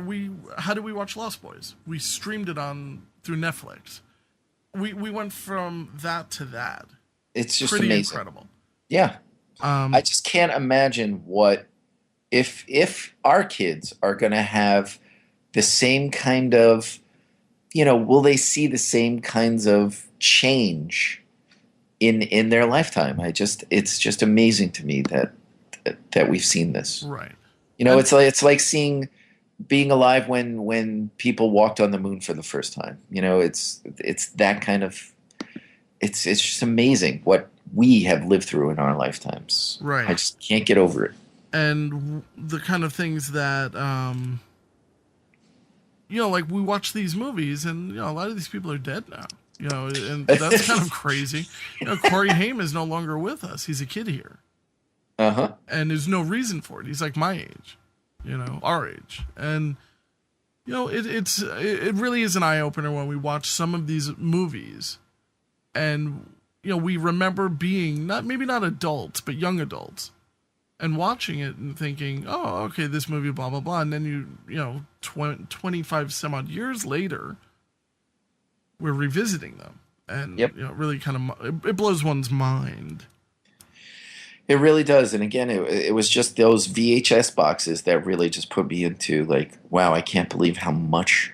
how do we watch Lost Boys? We streamed it through Netflix. We went from that to that. It's just pretty amazing. incredible. Yeah. I just can't imagine what if our kids are going to have the same kind of, will they see the same kinds of change in their lifetime? It's just amazing to me that we've seen this. Right. It's like being alive when people walked on the moon for the first time. It's that kind of. It's just amazing what we have lived through in our lifetimes. Right. I just can't get over it. And the kind of things that, like we watch these movies, and a lot of these people are dead now. And that's kind of crazy. Corey Haim is no longer with us. He's a kid here. Uh-huh. And there's no reason for it. He's like my age, our age. And, it really is an eye-opener when we watch some of these movies and, we remember being maybe not adults, but young adults and watching it and thinking, oh, okay, this movie, blah, blah, blah. And then 25 some odd years later, we're revisiting them. And, yep. It really kind of, it blows one's mind. It really does. And again, it was just those VHS boxes that really just put me into like, wow, I can't believe how much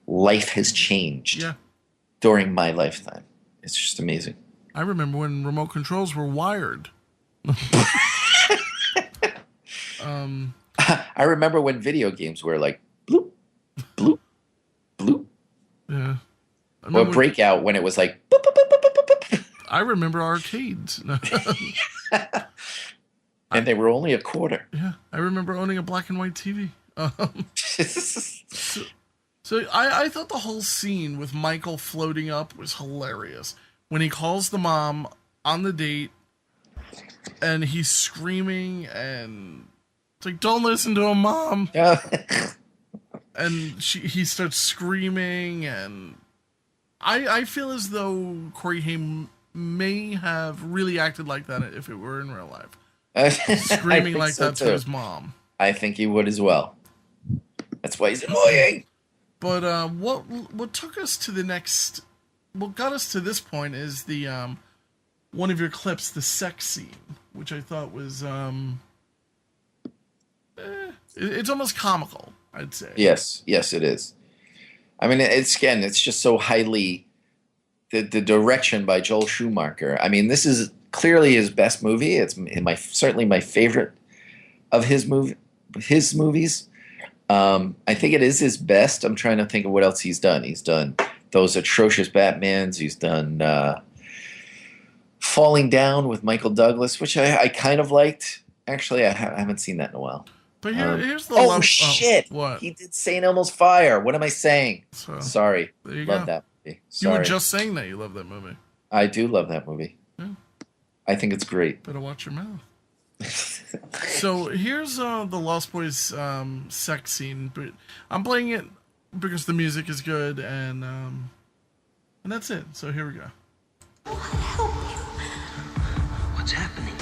life has changed during my lifetime. It's just amazing. I remember when remote controls were wired. I remember when video games were like bloop, bloop, bloop. Yeah. Or Breakout when it was like boop, boop, boop, boop, boop, boop. I remember arcades. And they were only a quarter. Yeah. I remember owning a black and white TV. So I thought the whole scene with Michael floating up was hilarious. When he calls the mom on the date and he's screaming and it's like, don't listen to him, Mom. And he starts screaming, and I feel as though Corey Haim may have really acted like that if it were in real life. Screaming like that to his mom. I think he would as well. That's why he's annoying. But what took us to the next, what got us to this point is the one of your clips, the sex scene, which I thought was it's almost comical, I'd say. Yes, it is. I mean, it's just so highly the direction by Joel Schumacher. I mean, this is clearly his best movie. It's certainly my favorite of his movies. I think it is his best. I'm trying to think of what else he's done. He's done those atrocious Batmans. He's done Falling Down with Michael Douglas, which I kind of liked. Actually, I haven't seen that in a while. But here's the shit! What? He did St. Elmo's Fire. What am I saying? So, Sorry. There you love go. that movie. Sorry. You were just saying that you love that movie. I do love that movie. Yeah. I think it's great. Better watch your mouth. So here's the Lost Boys sex scene, but I'm playing it because the music is good, and that's it. So here we go. What's happening?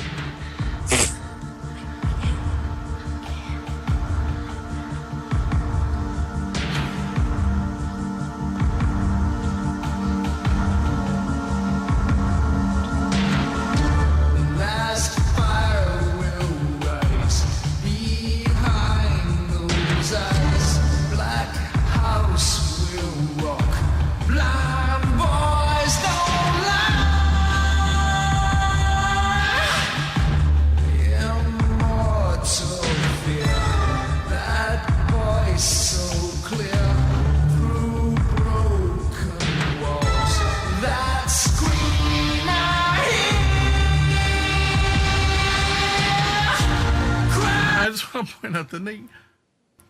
To point out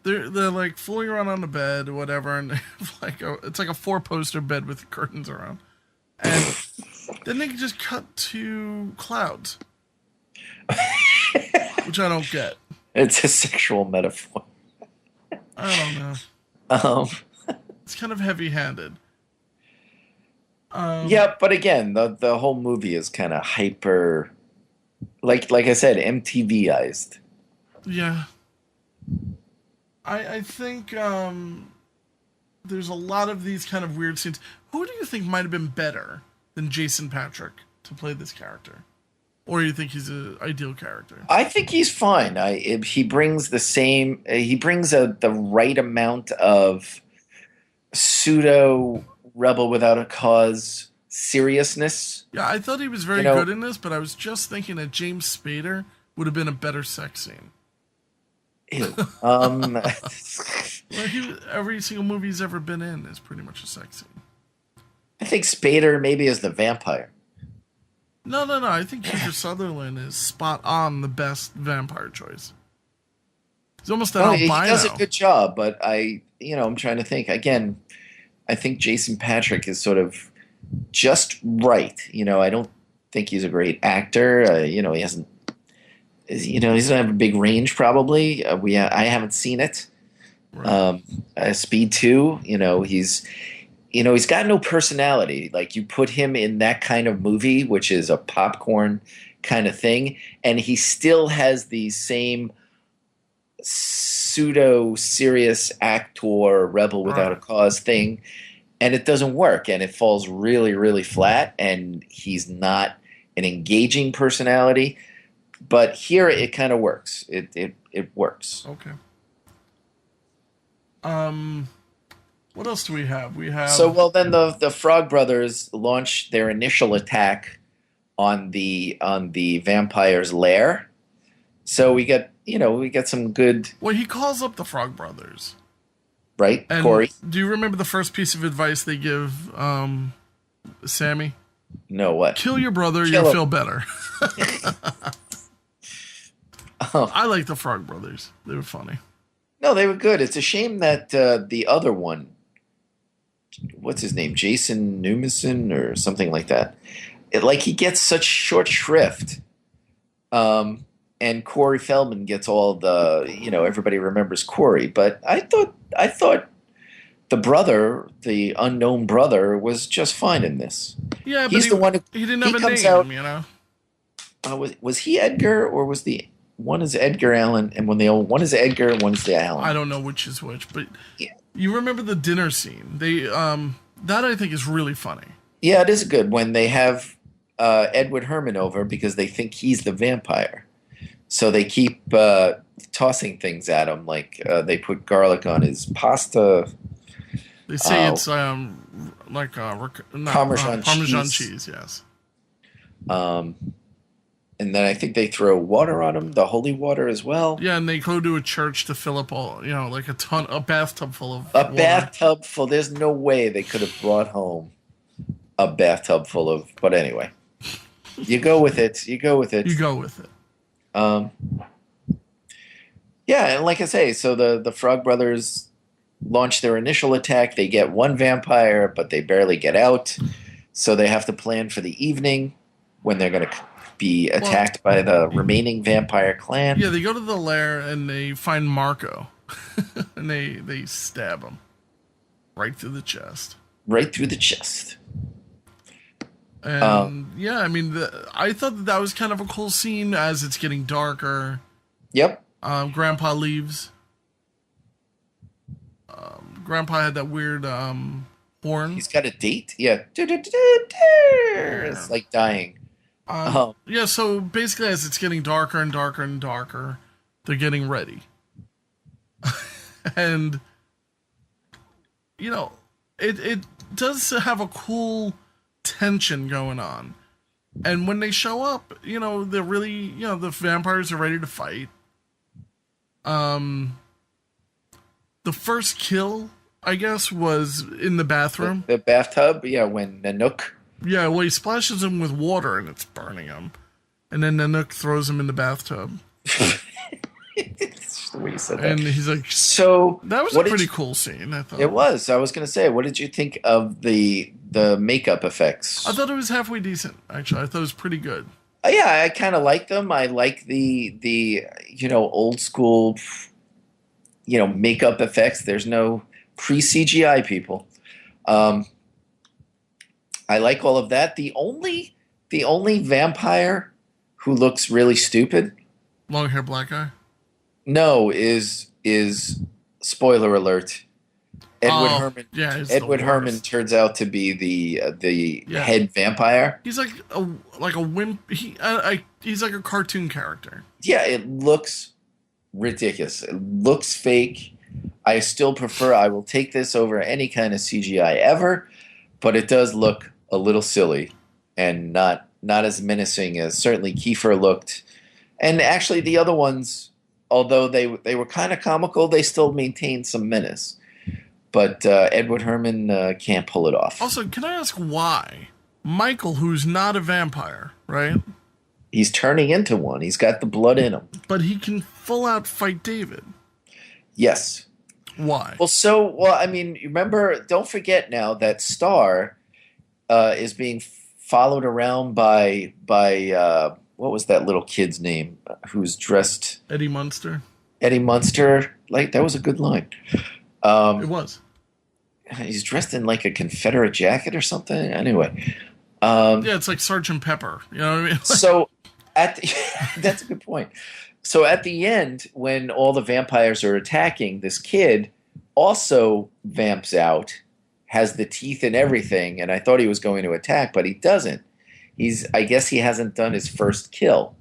they're like fooling around on the bed or whatever, and it's like a 4-poster bed with curtains around, and Then they just cut to clouds, which I don't get. It's a sexual metaphor. I don't know. Um, It's kind of heavy-handed. yeah, but again, the whole movie is kind of hyper, like I said, MTVized. Yeah. I think there's a lot of these kind of weird scenes. Who do you think might have been better than Jason Patric to play this character? Or you think he's an ideal character? I think he's fine. He brings the same. He brings the right amount of pseudo rebel without a cause seriousness. Yeah, I thought he was very good in this, but I was just thinking that James Spader would have been a better sex scene. Ew. Well, every single movie he's ever been in is pretty much a sex scene. I think Spader maybe is the vampire. No. I think Kiefer Sutherland is spot on the best vampire choice. He's almost an albino. He does a good job, but I'm trying to think. Again, I think Jason Patric is sort of just right. I don't think he's a great actor. He hasn't. He doesn't have a big range. Probably. I haven't seen it. Right. Speed 2. He's got no personality. Like, you put him in that kind of movie, which is a popcorn kind of thing, and he still has the same pseudo serious actor rebel without a cause thing, and it doesn't work, and it falls really, really flat, and he's not an engaging personality. But here it kind of works. It works. Okay. What else do we have? We have Then the Frog Brothers launch their initial attack on the vampire's lair. So we get some good. Well, he calls up the Frog Brothers, right, and Corey? Do you remember the first piece of advice they give Sammy? No, what? Kill your brother, Kill you'll him. feel better. Oh. I like the Frog Brothers. They were funny. No, they were good. It's a shame that the other one, what's his name, Jason Newmason or something like that, he gets such short shrift. And Corey Feldman gets all the, everybody remembers Corey. But I thought the brother, the unknown brother, was just fine in this. Yeah, he's but the one who he didn't have a comes name, out. Was he Edgar, or was the one is Edgar Allan, and one is Edgar and one is the Allan? I don't know which is which, but yeah. You remember the dinner scene? They that I think is really funny. Yeah, it is good when they have Edward Herman over because they think he's the vampire. So they keep tossing things at him, like they put garlic on his pasta. They say it's Parmesan cheese. Yes. And then I think they throw water on him, the holy water as well. Yeah, and they go to a church to fill up a bathtub full of a water. Bathtub full. There's no way they could have brought home a bathtub full of. But anyway, you go with it. You go with it. Yeah, and like I say, so the Frog Brothers launch their initial attack. They get one vampire, but they barely get out. So they have to plan for the evening when they're going to be attacked by the remaining vampire clan. Yeah, they go to the lair and they find Marco, and they stab him right through the chest. Right through the chest. And yeah, I mean, I thought that was kind of a cool scene as it's getting darker. Yep. Grandpa leaves. Grandpa had that weird horn. He's got a date. Yeah. It's like dying. Yeah, so basically as it's getting darker and darker and darker, they're getting ready. And, it does have a cool tension going on. And when they show up, they're really, the vampires are ready to fight. The first kill, I guess, was in the bathroom. The bathtub, yeah, when Nanook. Yeah, well, he splashes him with water and it's burning him. And then Nanook throws him in the bathtub. That's the way you said that. And he's like, so that was a pretty cool scene, I thought. It was. I was going to say, what did you think of the the makeup effects. I thought it was halfway decent. Actually, I thought it was pretty good. Yeah, I kind of like them. I like the old school makeup effects. There's no pre-CGI people. I like all of that. The only vampire who looks really stupid, Long hair, black guy. no, is spoiler alert. Edward Herman. Yeah, he's Edward the Herman worst. turns out to be the head vampire. He's like a wimp. He's like a cartoon character. Yeah, it looks ridiculous. It looks fake. I still prefer. I will take this over any kind of CGI ever, but it does look a little silly and not as menacing as certainly Kiefer looked. And actually, the other ones, although they were kind of comical, they still maintained some menace. But Edward Herman can't pull it off. Also, can I ask why Michael, who's not a vampire, right? He's turning into one. He's got the blood in him. But he can full out fight David. Yes. Why? Well, I mean, remember, don't forget now that Star is being followed around by what was that little kid's name who's dressed? Eddie Munster. Eddie Munster. Like, that was a good line. It was. He's dressed in like a Confederate jacket or something. Anyway. Yeah, it's like Sergeant Pepper. You know what I mean? So that's a good point. So at the end, when all the vampires are attacking, this kid also vamps out, has the teeth and everything, and I thought he was going to attack, but he doesn't. I guess he hasn't done his first kill,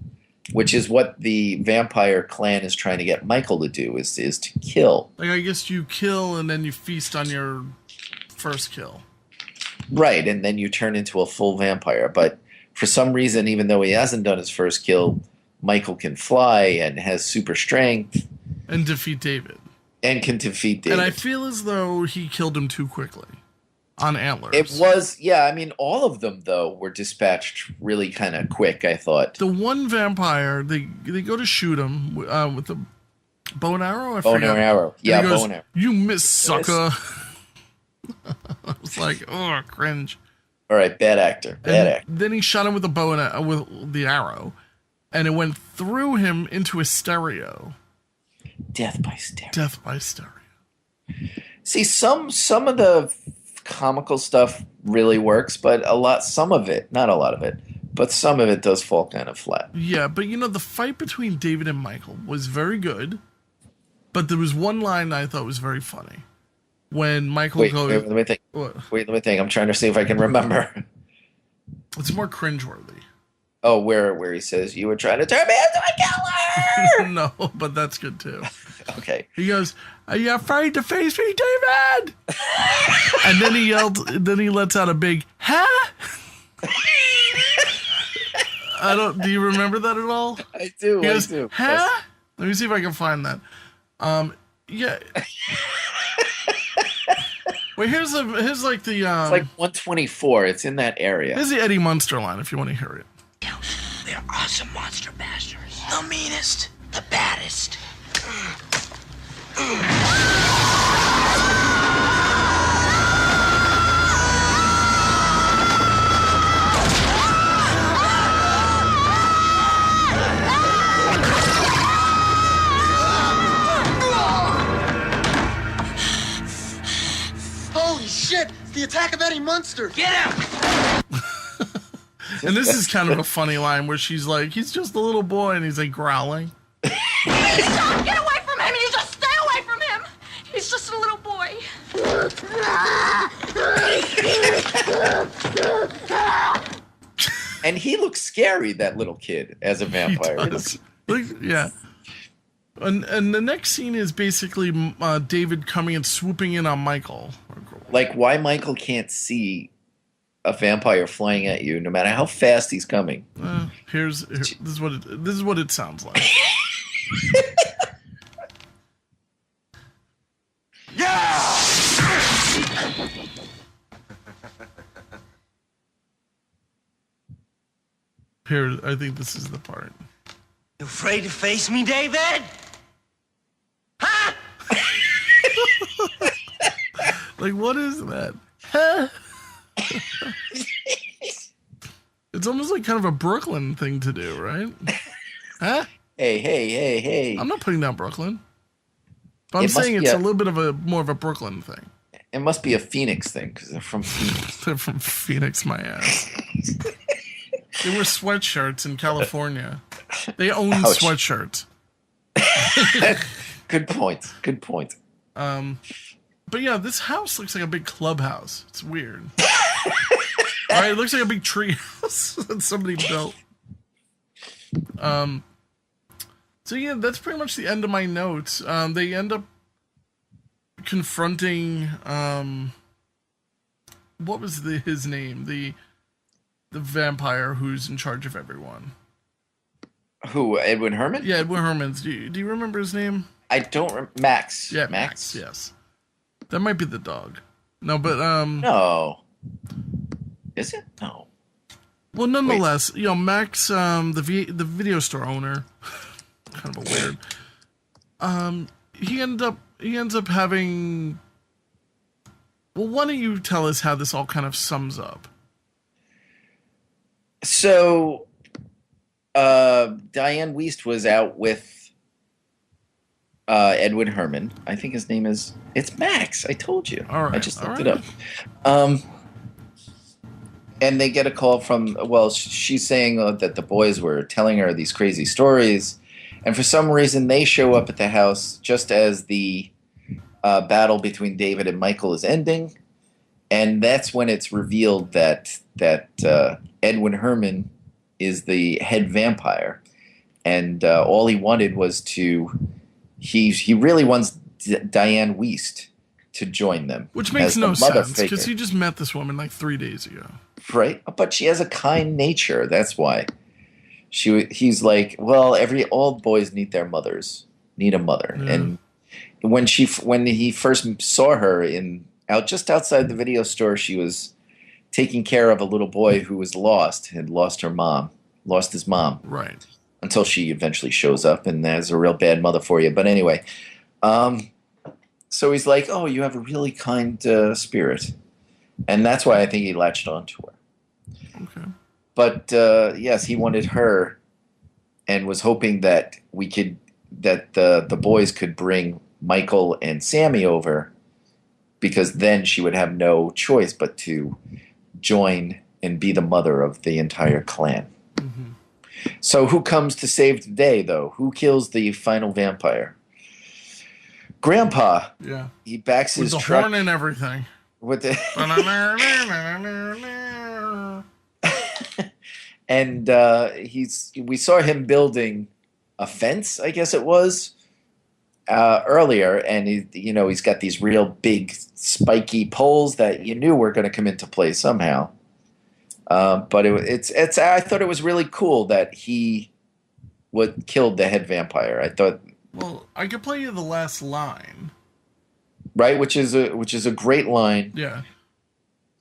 which is what the vampire clan is trying to get Michael to do, is to kill. Like, I guess you kill and then you feast on your first kill. Right, and then you turn into a full vampire. But for some reason, even though he hasn't done his first kill, Michael can fly and has super strength. And defeat David. And can defeat David. And I feel as though he killed him too quickly. On Antlers. It was, yeah, I mean, all of them, though, were dispatched really kind of quick, I thought. The one vampire, they go to shoot him with a bow and arrow? Bow and arrow. Yeah, bow and arrow. You miss, sucker. I was like, oh, cringe. All right, bad actor. Then he shot him with a bow and with the arrow, and it went through him into a stereo. Death by stereo. Death by stereo. See, some of the comical stuff really works, but some of it, not a lot of it, but some of it does fall kind of flat. Yeah, but the fight between David and Michael was very good, but there was one line I thought was very funny. When Michael goes... Wait, let me think. Wait, let me think. I'm trying to see if I can remember. It's more cringeworthy. Oh, where he says, "You were trying to turn me into a killer!" No, but that's good too. Okay. He goes, "Are you afraid to face me, David?" And then he yelled, then he lets out a big, "Huh?" Do you remember that at all? I do, He goes, I do. "Huh?" Yes. Let me see if I can find that. Yeah. Wait, here's like the It's like 124. It's in that area. here's the Eddie Munster line if you want to hear it. They're awesome monster bastards. The meanest, the baddest. Holy shit! It's the attack of Eddie Munster! Get out! And this is kind of a funny line where she's like, he's just a little boy, and he's like growling. Stop! Get away from him! You just stay away from him! He's just a little boy. And he looks scary, that little kid, as a vampire. He does. Yeah. And the next scene is basically David coming and swooping in on Michael. Like, why Michael can't see a vampire flying at you, no matter how fast he's coming. This is what it sounds like. Yeah! Here, I think this is the part. You afraid to face me, David? Huh? Like, what is that? Huh? It's almost like kind of a Brooklyn thing to do, right? Huh? Hey. I'm not putting down Brooklyn. But I'm It must saying be it's a little bit of a more of a Brooklyn thing. It must be a Phoenix thing because they're from Phoenix. They're from Phoenix, my ass. They wear sweatshirts in California. They own Ouch. sweatshirts. Good point. But yeah, this house looks like a big clubhouse. It's weird. All right, it looks like a big tree house that somebody built. So yeah, that's pretty much the end of my notes. They end up confronting what was his name? The vampire who's in charge of everyone. Who? Edwin Herman? Yeah, Edwin Herman. Do you remember his name? I don't. Max. Yeah, Max. Yes, that might be the dog. No, but No. Is it? No. Well, nonetheless, Max, the video store owner, kind of a weird. He ends up having. Well, why don't you tell us how this all kind of sums up? So, Diane Wiest was out with Edwin Herman. I think his name is. It's Max. I told you. All right. I just looked it up. And they get a call from. Well, she's saying that the boys were telling her these crazy stories, and for some reason they show up at the house just as the battle between David and Michael is ending, and that's when it's revealed that Edwin Herman is the head vampire, and all he wanted was to. He really wants Diane Wiest to join them, which makes no sense because he just met this woman like 3 days ago, right? But she has a kind nature. That's why he's like, well, all boys need their mothers, need a mother, and when he first saw her just outside the video store, she was taking care of a little boy who was had lost his mom. Right. Until she eventually shows up and there's a real bad mother for you. But anyway, so he's like, oh, you have a really kind spirit. And that's why I think he latched on to her. Okay. But yes, he wanted her and was hoping that the boys could bring Michael and Sammy over, because then she would have no choice but to join and be the mother of the entire clan. Mm-hmm. So who comes to save the day, though? Who kills the final vampire? Grandpa. Yeah. He backs with his the truck. horn and everything. With the and we saw him building a fence, I guess it was, earlier, and he's got these real big spiky poles that you knew were going to come into play somehow. But I thought it was really cool that he killed the head vampire. I thought. Well, I could play you the last line. Right, which is a great line. Yeah.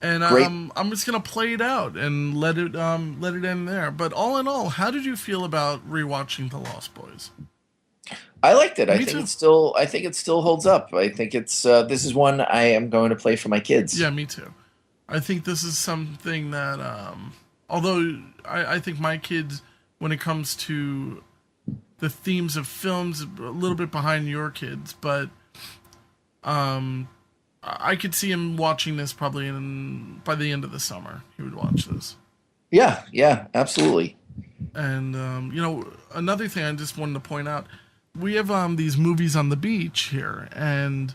And I'm just gonna play it out and let it end there. But all in all, how did you feel about rewatching The Lost Boys? I liked it. Me I think too. it still holds up. I think this is one I am going to play for my kids. Yeah, me too. I think this is something that, although I think my kids, when it comes to the themes of films, a little bit behind your kids, but I could see him watching this probably by the end of the summer. He would watch this. Yeah, absolutely. And another thing I just wanted to point out, we have these movies on the beach here, and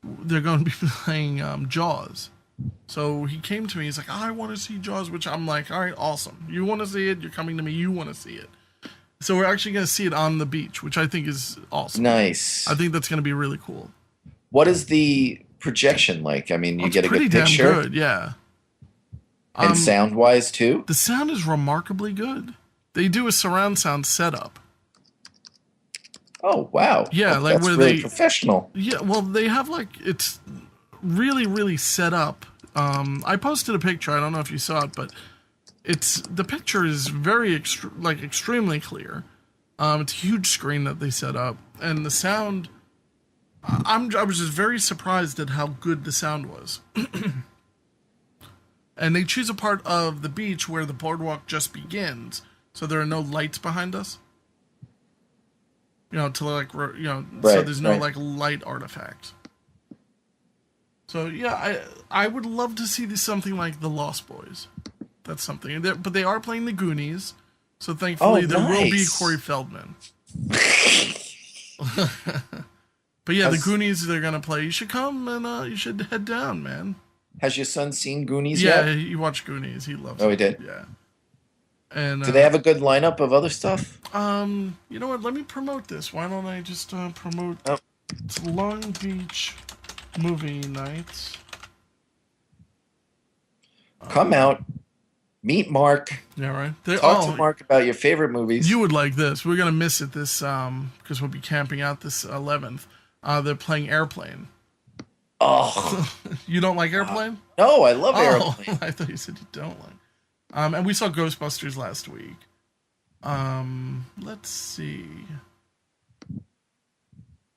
they're going to be playing Jaws. So he came to me, he's like, I want to see Jaws, which I'm like, all right, awesome. You want to see it, you're coming to me, you want to see it. So we're actually going to see it on the beach, which I think is awesome. Nice. I think that's going to be really cool. What is the projection like? I mean, you get a good picture? It's pretty damn good, yeah. And sound-wise, too? The sound is remarkably good. They do a surround sound setup. Oh, wow. Yeah, well, like that's where really professional. Yeah, well, they have it's really, really set up. I posted a picture. I don't know if you saw it, but the picture is very extremely clear. It's a huge screen that they set up, and the sound. I was just very surprised at how good the sound was. And they choose a part of the beach where the boardwalk just begins, so there are no lights behind us. To like, so there's no like light artifact. So yeah, I would love to see something like The Lost Boys. That's something. But they are playing the Goonies, so thankfully there will be Corey Feldman. But yeah, the Goonies they're gonna play. You should come and you should head down, man. Has your son seen Goonies yet? Yeah, he watched Goonies. He loves it. Oh, he did? Yeah. And do they have a good lineup of other stuff? You know what? Let me promote this. Why don't I just promote Long Beach Movie Nights? Come out, meet Mark. Yeah, right. Talk to Mark about your favorite movies. You would like this. We're gonna miss it this because we'll be camping out this 11th. They're playing Airplane. Oh, you don't like Airplane? No, I love Airplane. I thought you said you don't like. And we saw Ghostbusters last week. Let's see.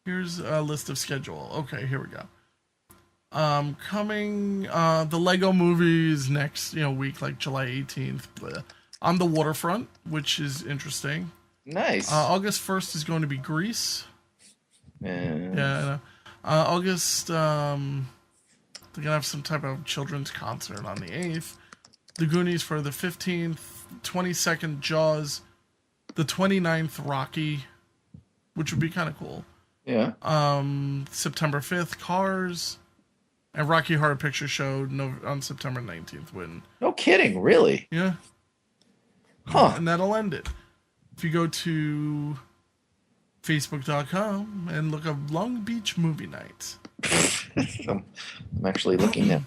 Here's a list of schedule. Okay, here we go. Coming the Lego movies next week, like July 18th, on the waterfront, which is interesting. Nice. August 1st is going to be Grease. Yeah. August, they're gonna have some type of children's concert on the 8th. The Goonies for the 15th, 22nd Jaws, the 29th Rocky, which would be kind of cool. Yeah. September 5th Cars, and Rocky Horror Picture Show on September 19th. No kidding, really? Yeah. Huh. And that'll end it. If you go to Facebook.com and look up Long Beach Movie Nights. I'm actually looking now.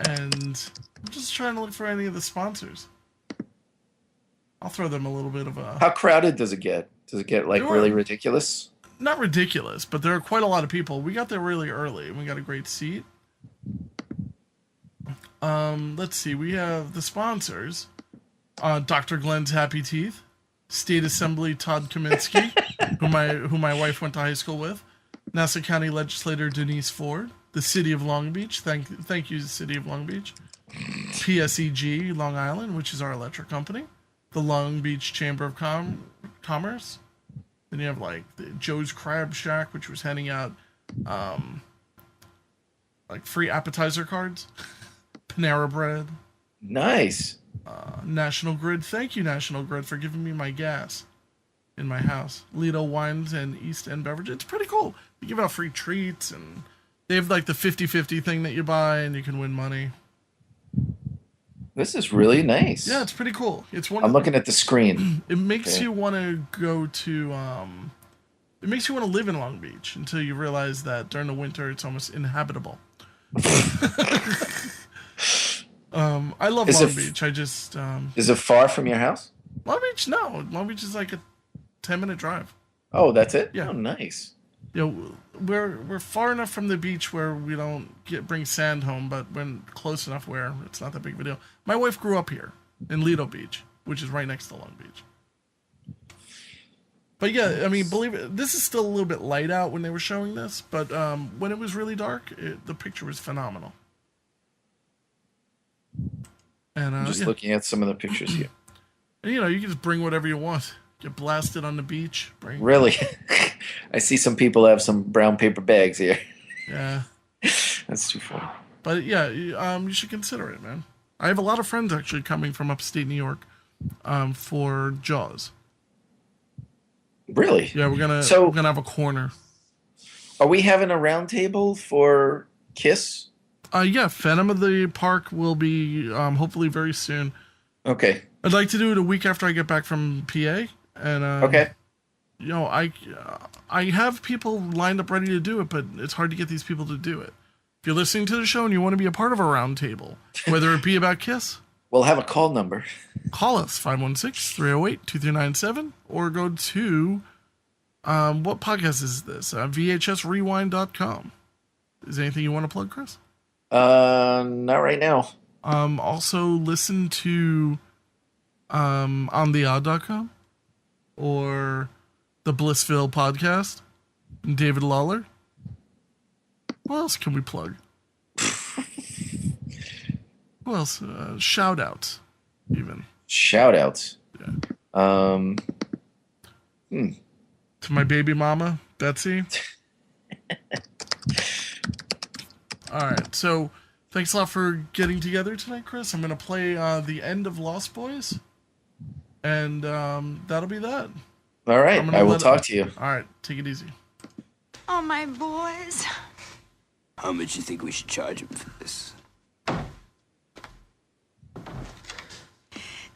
And I'm just trying to look for any of the sponsors. I'll throw them a little bit of a... How crowded does it get? Does it get really ridiculous? Not ridiculous, but there are quite a lot of people. We got there really early and we got a great seat. Let's see. We have the sponsors. Dr. Glenn's Happy Teeth. State Assembly Todd Kaminsky, who my wife went to high school with. Nassau County Legislator Denise Ford. The City of Long Beach. Thank you, City of Long Beach. PSEG Long Island, which is our electric company. The Long Beach Chamber of Commerce. Then you have like the Joe's Crab Shack, which was handing out like free appetizer cards. Panera Bread. Nice. National Grid. Thank you, National Grid, for giving me my gas in my house. Lido Wines and East End Beverage. It's pretty cool. They give out free treats, and they have like the 50-50 thing that you buy, and you can win money. This is really nice. Yeah, it's pretty cool. I'm looking at the screen. It makes you want to go to... it makes you want to live in Long Beach until you realize that during the winter, it's almost inhabitable. I love Long Beach. I just... is it far from your house? Long Beach? No. Long Beach is like a 10-minute drive. Oh, that's it? Yeah. Oh, nice. We're far enough from the beach where we don't bring sand home, but when close enough where it's not that big of a deal. My wife grew up here in Lido Beach, which is right next to Long Beach. But yeah, I mean, believe it, this is still a little bit light out when they were showing this, but when it was really dark, the picture was phenomenal. And I'm just looking at some of the pictures here. And, you can just bring whatever you want. Get blasted on the beach. Really? I see some people have some brown paper bags here. Yeah. That's too funny. But yeah, you should consider it, man. I have a lot of friends actually coming from upstate New York for Jaws. Really? Yeah, we're gonna have a corner. Are we having a round table for Kiss? Yeah, Phantom of the Park will be hopefully very soon. Okay. I'd like to do it a week after I get back from PA, and okay. I have people lined up ready to do it, but it's hard to get these people to do it. If you're listening to the show and you want to be a part of a round table, whether it be about Kiss, we'll have a call number. Call us 516-308-2397, or go to what podcast is this? VHSRewind.com. Is there anything you want to plug, Chris? Not right now. Also listen to ontheodd.com or the Blissville podcast and David Lawler. What else can we plug? Who else? Shout out, even. Shout outs. Yeah. To my baby mama, Betsy. All right, so thanks a lot for getting together tonight, Chris. I'm going to play the end of Lost Boys, and that'll be that. All right, I will talk to you. All right, take it easy. Oh, my boys. How much you think we should charge him for this?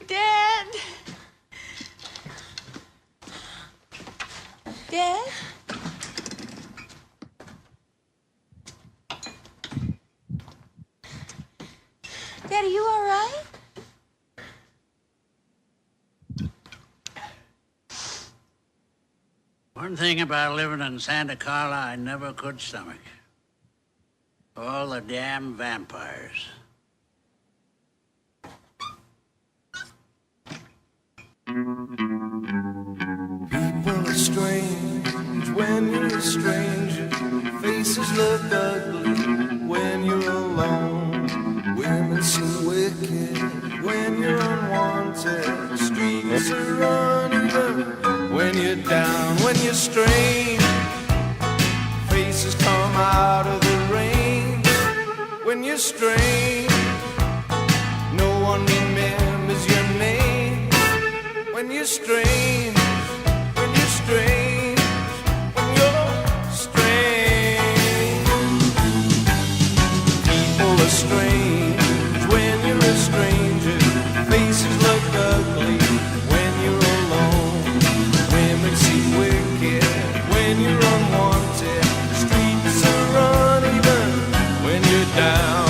Dad. Dad? Dad, are you all right? One thing about living in Santa Carla I never could stomach. All the damn vampires. People are strange when you're a stranger. Faces look ugly when you're alone. Women seem wicked when you're unwanted. Streets are uneven when you're down, when you're strange. Faces come out of the rain when you're strange. No one remembers your name when you're strange. When you're strange. When you're strange. People are strange when you're a stranger. Faces look ugly when you're alone. Women seem wicked when you're unwanted. Streets are uneven when you're down.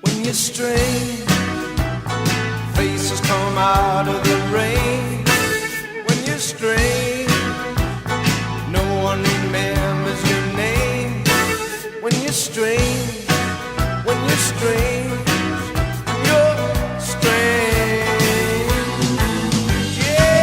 When you're strange, faces come out of the rain. When you're strange, no one remembers your name. When you're strange, when you're strange, you're strange. Yeah.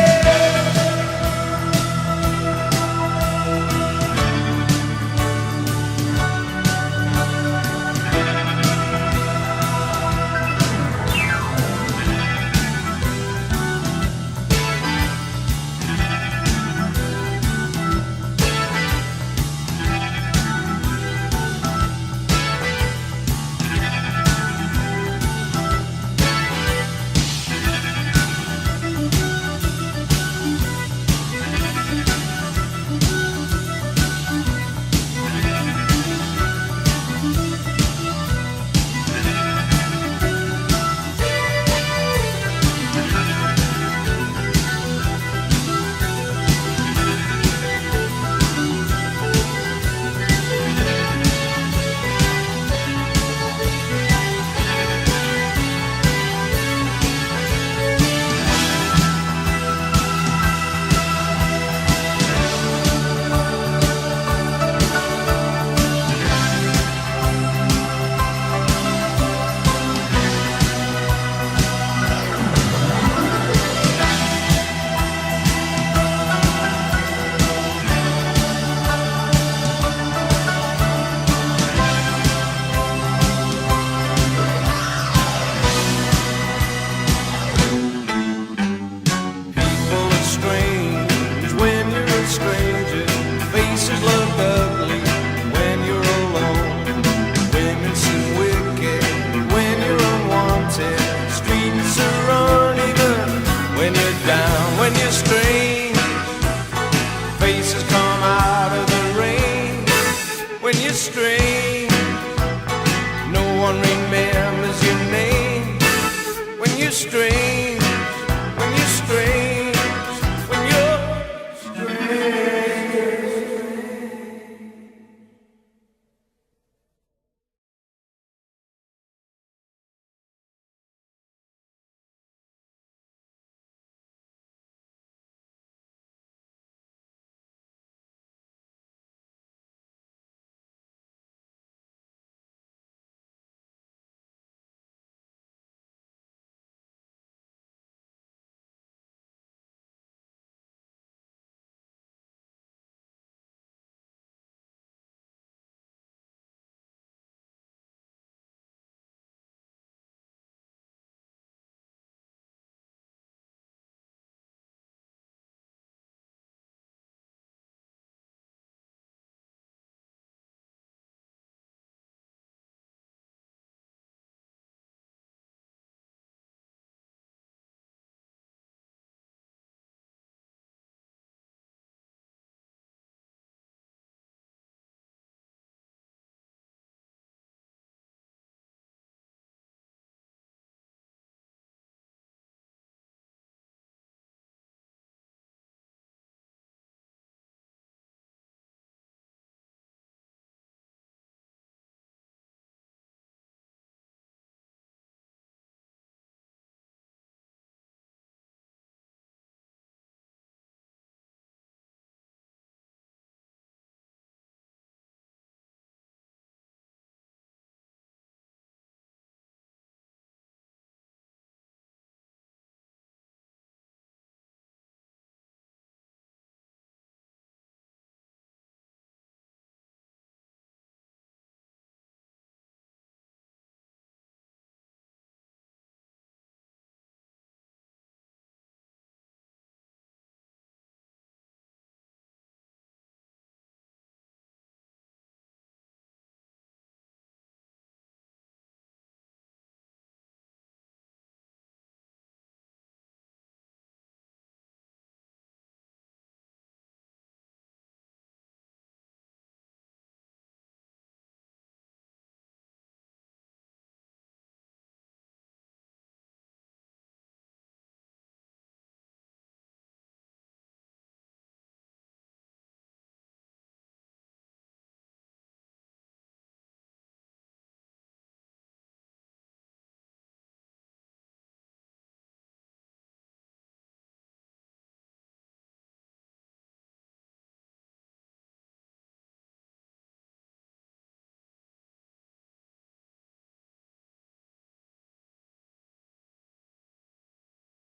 People are strange when you're a stranger. Faces look ugly when you're alone. Women seem wicked when you're unwanted. Streets are uneven when you're down. When you're strange, faces come out of the rain. When you're strange, no one remembers